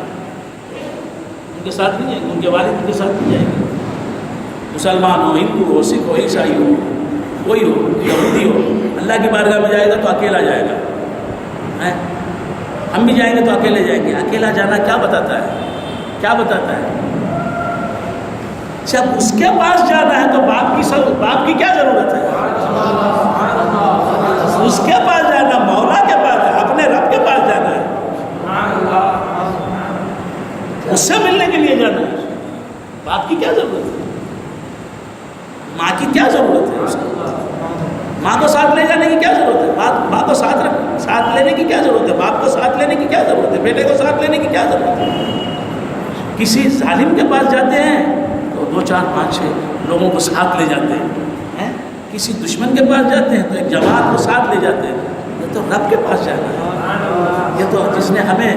ان کے ساتھ نہیں جائیں گے، ان کے والد ان کے ساتھ نہیں جائیں گے. مسلمان ہو، ہندو ہو، سکھ ہو، عیسائی ہو، کوئی ہو، یہودی ہو، اللہ کی بارگاہ میں جائے گا تو اکیلا جائے گا. ہم بھی جائیں گے تو اکیلے جائیں گے. اکیلا جانا کیا بتاتا ہے؟ کیا بتاتا ہے؟ جب اس کے پاس جانا ہے تو باپ کی کیا ضرورت ہے؟ اس کے پاس جانا، مولا کے پاس ہے، اپنے رب کے پاس جانا ہے، اس سے ملنے کے لیے جانا ہے. باپ کی کیا ضرورت ہے؟ ماں کی کیا ضرورت ہے؟ اس کو ماں کو ساتھ لے جانے کی کیا ضرورت ہے؟ ماں کو ساتھ لینے کی کیا ضرورت ہے؟ باپ کو ساتھ لینے کی کیا ضرورت ہے؟ بیٹے کو ساتھ لینے کی کیا ضرورت ہے؟ کسی ظالم کے پاس جاتے ہیں تو 2 4 5 6 لوگوں کو ساتھ لے جاتے ہیں. کسی دشمن کے پاس جاتے ہیں تو ایک جماعت کو ساتھ لے جاتے ہیں. یہ تو رب کے پاس جانا ہے. یہ تو جس نے ہمیں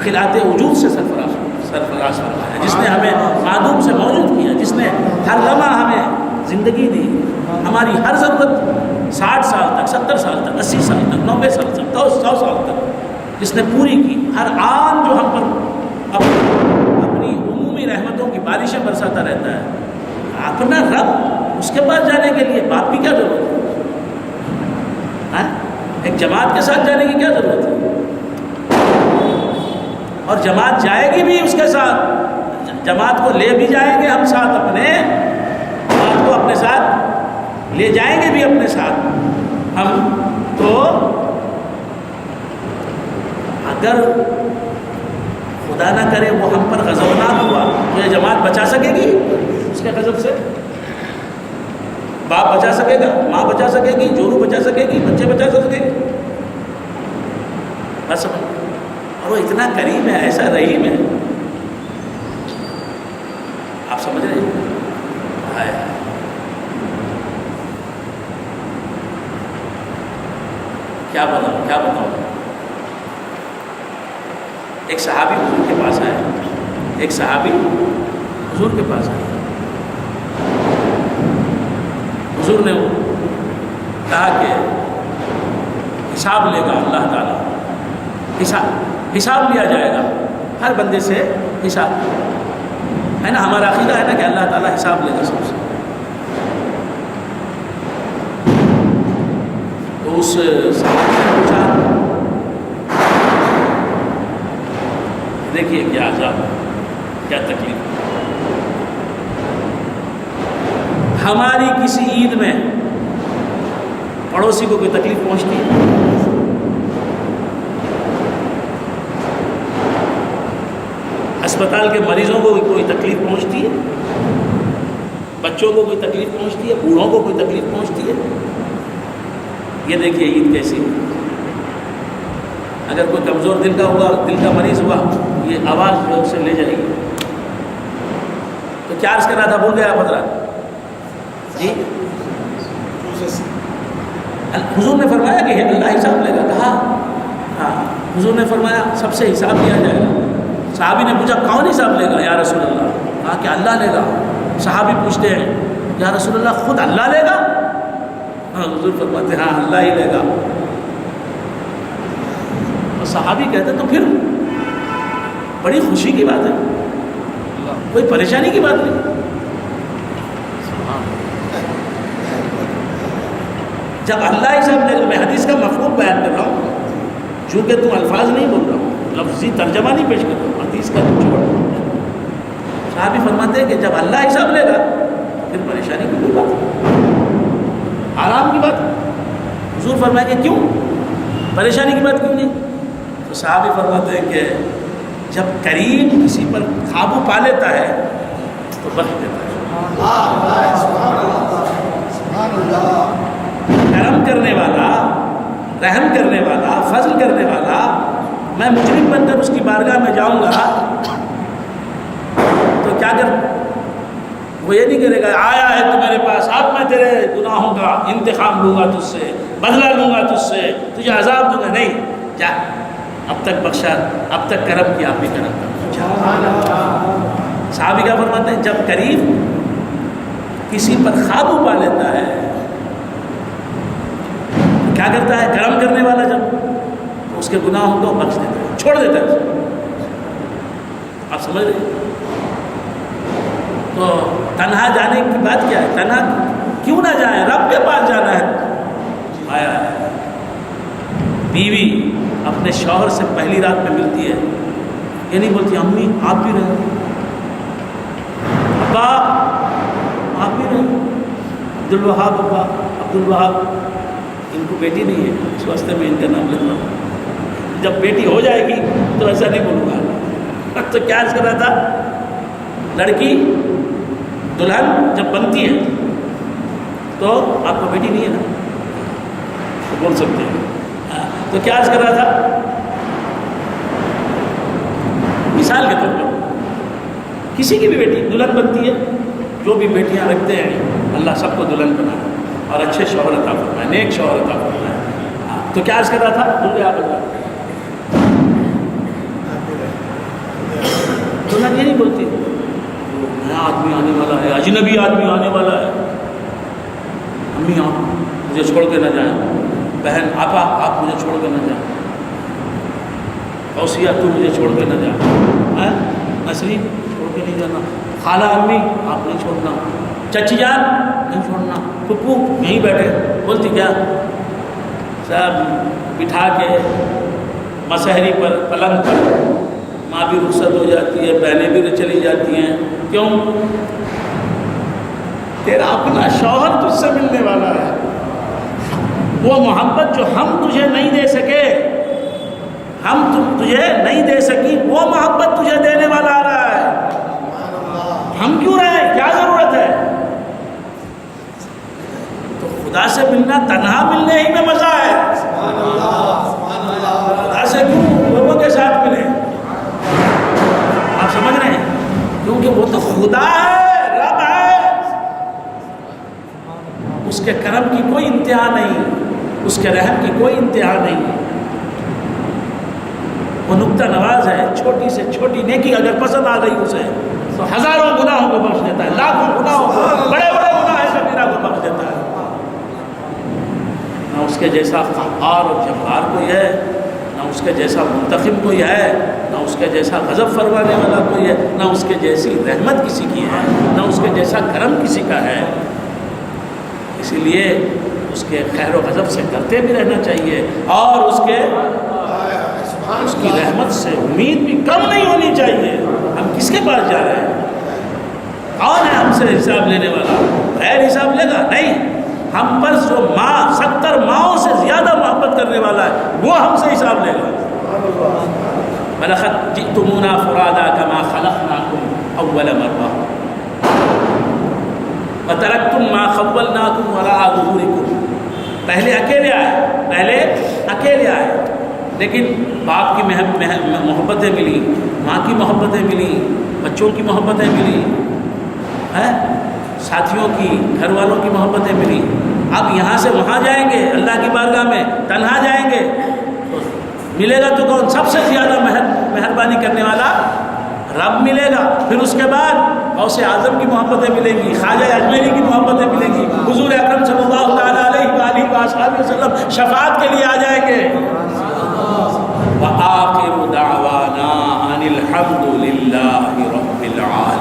خلعت وجود سے سرفراز فرمایا، جس نے ہمیں معدوم سے موجود کیا، جس نے ہر لمحہ ہمیں زندگی دی، ہماری ہر ضرورت 60 سال تک، 70 سال تک، 80 سال تک، 90 سال تک، 100 سال تک جس نے پوری کی. ہر آن جو ہم پر اپنی عمومی رحمتوں کی بارشیں برساتا رہتا ہے. اپنا رب، اس کے پاس جانے کے لیے باپ کی کیا ضرورت ہے؟ ایک جماعت کے ساتھ جانے کی کیا ضرورت ہے؟ اور جماعت جائے گی بھی اس کے ساتھ، جماعت کو لے بھی جائیں گے ہم ساتھ، جماعت کو اپنے ساتھ لے جائیں گے بھی اپنے ساتھ ہم. تو اگر خدا نہ کرے وہ ہم پر غضبناک ہوا تو یہ جماعت بچا سکے گی اس کے غضب سے؟ باپ بچا سکے گا؟ ماں بچا سکے گی؟ جورو بچا سکے گی؟ بچے بچا سکے گی؟ بس. اور وہ اتنا کریم ہے، ایسا رحیم ہے. آپ سمجھ رہے ہیں؟ کیا بتاؤں. ایک صحابی حضور کے پاس آئے، حضور نے کہا کہ حساب لے گا اللہ تعالیٰ، حساب لیا جائے گا ہر بندے سے. حساب ہے نا، ہمارا عقیدہ ہے نا کہ اللہ تعالیٰ حساب لے گا سب سے. تو اس صحابی نے پوچھا دیکھیے کیا عذاب کیا تکلیف. ہماری کسی عید میں پڑوسی کو کوئی تکلیف پہنچتی ہے؟ اسپتال کے مریضوں کو کوئی تکلیف پہنچتی ہے؟ بچوں کو کوئی تکلیف پہنچتی ہے؟ بوڑھوں کو کوئی تکلیف پہنچتی ہے؟ یہ دیکھیے عید کیسی ہے. اگر کوئی کمزور دل کا ہوا، دل کا مریض ہوا، یہ آواز لوگ سے لے جائے گی. تو کیا عرض کر رہا تھا، بھول گیا آپ حضرات؟ جی حضور نے فرمایا کہ اللہ حساب لے گا. کہا ہاں. حضور نے فرمایا سب سے حساب لیا جائے گا. صحابی نے پوچھا کون حساب لے گا یا رسول اللہ؟ کہا کہ اللہ لے گا. صحابی پوچھتے ہیں یا رسول اللہ خود اللہ لے گا؟ ہاں. حضور فرماتے ہاں اللہ ہی لے گا. اور صحابی کہتے تو پھر بڑی خوشی کی بات ہے، کوئی پریشانی کی بات نہیں. جب اللہ حساب لے گا، میں حدیث کا مفہوم بیان کر رہا ہوں، چونکہ تم الفاظ نہیں بول رہا ہوں، لفظی ترجمہ نہیں پیش کر رہا ہوں، حدیث کا چھوڑ. صحابی فرماتے ہیں کہ جب اللہ حساب لے گا پھر پریشانی کی کوئی بات نہیں، آرام کی بات. حضور فرمائیں کہ کیوں پریشانی کی بات کیوں نہیں؟ تو صحابی فرماتے ہیں کہ جب کریم کسی پر قابو پا لیتا ہے تو بخش دیتا ہے. کرم کرنے والا، رحم کرنے والا، فضل کرنے والا، میں مجرم بن کر اس کی بارگاہ میں جاؤں گا تو کیا کر، وہ یہ نہیں کرے گا آیا ہے تو میرے پاس، اب میں تیرے گناہوں کا انتقام لوں گا، تجھ سے بدلہ لوں گا، تجھ سے تجھے عذاب دوں گا. نہیں، جا اب تک بخشا، اب تک کرم کیا، آپ بھی کرم کر. صحابی کیا فرماتے ہیں جب کریم کسی پر قابو پا لیتا ہے کیا کرتا ہے؟ کرم کرنے والا جب تو اس کے گناہوں کو بخش دیتا ہے، چھوڑ دیتا ہے. آپ سمجھ رہے ہیں؟ تو تنہا جانے کی بات کیا ہے؟ تنہا کیوں نہ جائیں، رب کے پاس جانا ہے. آیا ہے بیوی اپنے شوہر سے پہلی رات میں ملتی ہے، یہ نہیں بولتی امی آپ بھی رہیں، ابا آپ بھی رہیں. عبدالوہاب ابا، عبدالوہاب، ان کو بیٹی نہیں ہے اس واسطے میں ان کا نام لیتا ہوں. جب بیٹی ہو جائے گی تو ایسا نہیں بولوں گا. تو کیا عرض کر رہا تھا، لڑکی دلہن جب بنتی ہے تو آپ کو بیٹی نہیں ہے نا، تو بول سکتے ہیں. تو کیا عرض کر رہا تھا، مثال کے طور پر کسی کی بھی بیٹی دلہن بنتی ہے. جو بھی بیٹیاں رکھتے ہیں اللہ سب کو دلہن بنائے اور اچھے شوہر عطا فرمائے، نیک شوہر عطا فرمائے. تو کیا عرض کر رہا تھا، بھول گیا. دلہن یہ نہیں بولتی نیا آدمی آنے والا ہے، اجنبی آدمی آنے والا ہے، امی آپ مجھے چھوڑ کے نہ جائیں، بہن آپا آپ مجھے چھوڑ کے نہ جائیں، اوسیہ تو مجھے چھوڑ کے نہ جائیں، نسرین چھوڑ کے نہیں جانا، خالہ امی آپ نہیں چھوڑنا، چچی جان نہیں چھوڑنا، پھپھو یہیں بیٹھے. بولتی کیا، سب بٹھا کے مسحری پر، پلنگ پر، ماں بھی رخصت ہو جاتی ہے، بہنیں بھی چلی جاتی ہیں. کیوں؟ تیرا اپنا شوہر تجھ سے ملنے والا ہے. وہ محبت جو ہم تجھے نہیں دے سکے، ہم تجھے نہیں دے سکی، وہ محبت تجھے دینے والا آ رہا ہے. ہم کیوں رہے، کیا ضرورت ہے؟ تو خدا سے ملنا تنہا ملنے ہی میں مزہ ہے. خدا سے کیوں لوگوں کے ساتھ ملے؟ آپ سمجھ رہے ہیں؟ کیونکہ وہ تو خدا ہے، رب ہے، اس کے کرم کی کوئی انتہا نہیں، اس کے رحم کی کوئی انتہا نہیں. وہ نکتہ نواز ہے. چھوٹی سے چھوٹی نیکی اگر پسند آ گئی اسے تو ہزاروں گناہوں کو بخش دیتا ہے، لاکھوں گناہوں کو، بڑے بڑے گناہ کبیرہ کو بخش دیتا ہے. نہ اس کے جیسا قہار اور جبار کوئی ہے، نہ اس کے جیسا منتقم کوئی ہے، نہ اس کے جیسا غضب فرمانے والا کوئی ہے، نہ اس کے جیسی رحمت کسی کی ہے، نہ اس کے جیسا کرم کسی کا ہے. اسی لیے اس کے خیر و غضب سے ڈرتے بھی رہنا چاہیے، اور اس کی رحمت سے امید بھی کم نہیں ہونی چاہیے۔ ہم کس کے پاس جا رہے ہیں؟ کون ہے ہم سے حساب لینے والا؟ غیر حساب لے گا؟ نہیں، ہم پر جو ماں 70 ماؤں سے زیادہ محبت کرنے والا ہے وہ ہم سے حساب لے گا۔ وَلَقَدْ جِئْتُمُونَا فُرَادَىٰ كَمَا خَلَقْنَاكُمْ أَوَّلَ مَرَّةٍ وَتَرَكْتُمْ مَا خَوَّلْنَاكُمْ وَرَاءَ ظُهُورِكُمْ۔ پہلے اکیلے آئے، لیکن باپ کی محبتیں ملی، ماں کی محبتیں ملی، بچوں کی محبتیں ملی، ساتھیوں کی، گھر والوں کی محبتیں ملی۔ اب یہاں سے وہاں جائیں گے، اللہ کی بارگاہ میں تنہا جائیں گے، تو ملے گا تو کون؟ سب سے زیادہ مہربانی کرنے والا رب ملے گا۔ پھر اس کے بعد غوث اعظم کی محبتیں ملیں گی، خواجہ اجمیری کی محبتیں ملیں گی، حضور اکرم صلی اللہ تعالیٰ علیہ وآلہ وسلم شفاعت کے لیے آ جائیں گے۔ وآخر دعوانا ان الحمد للہ رب العالمین۔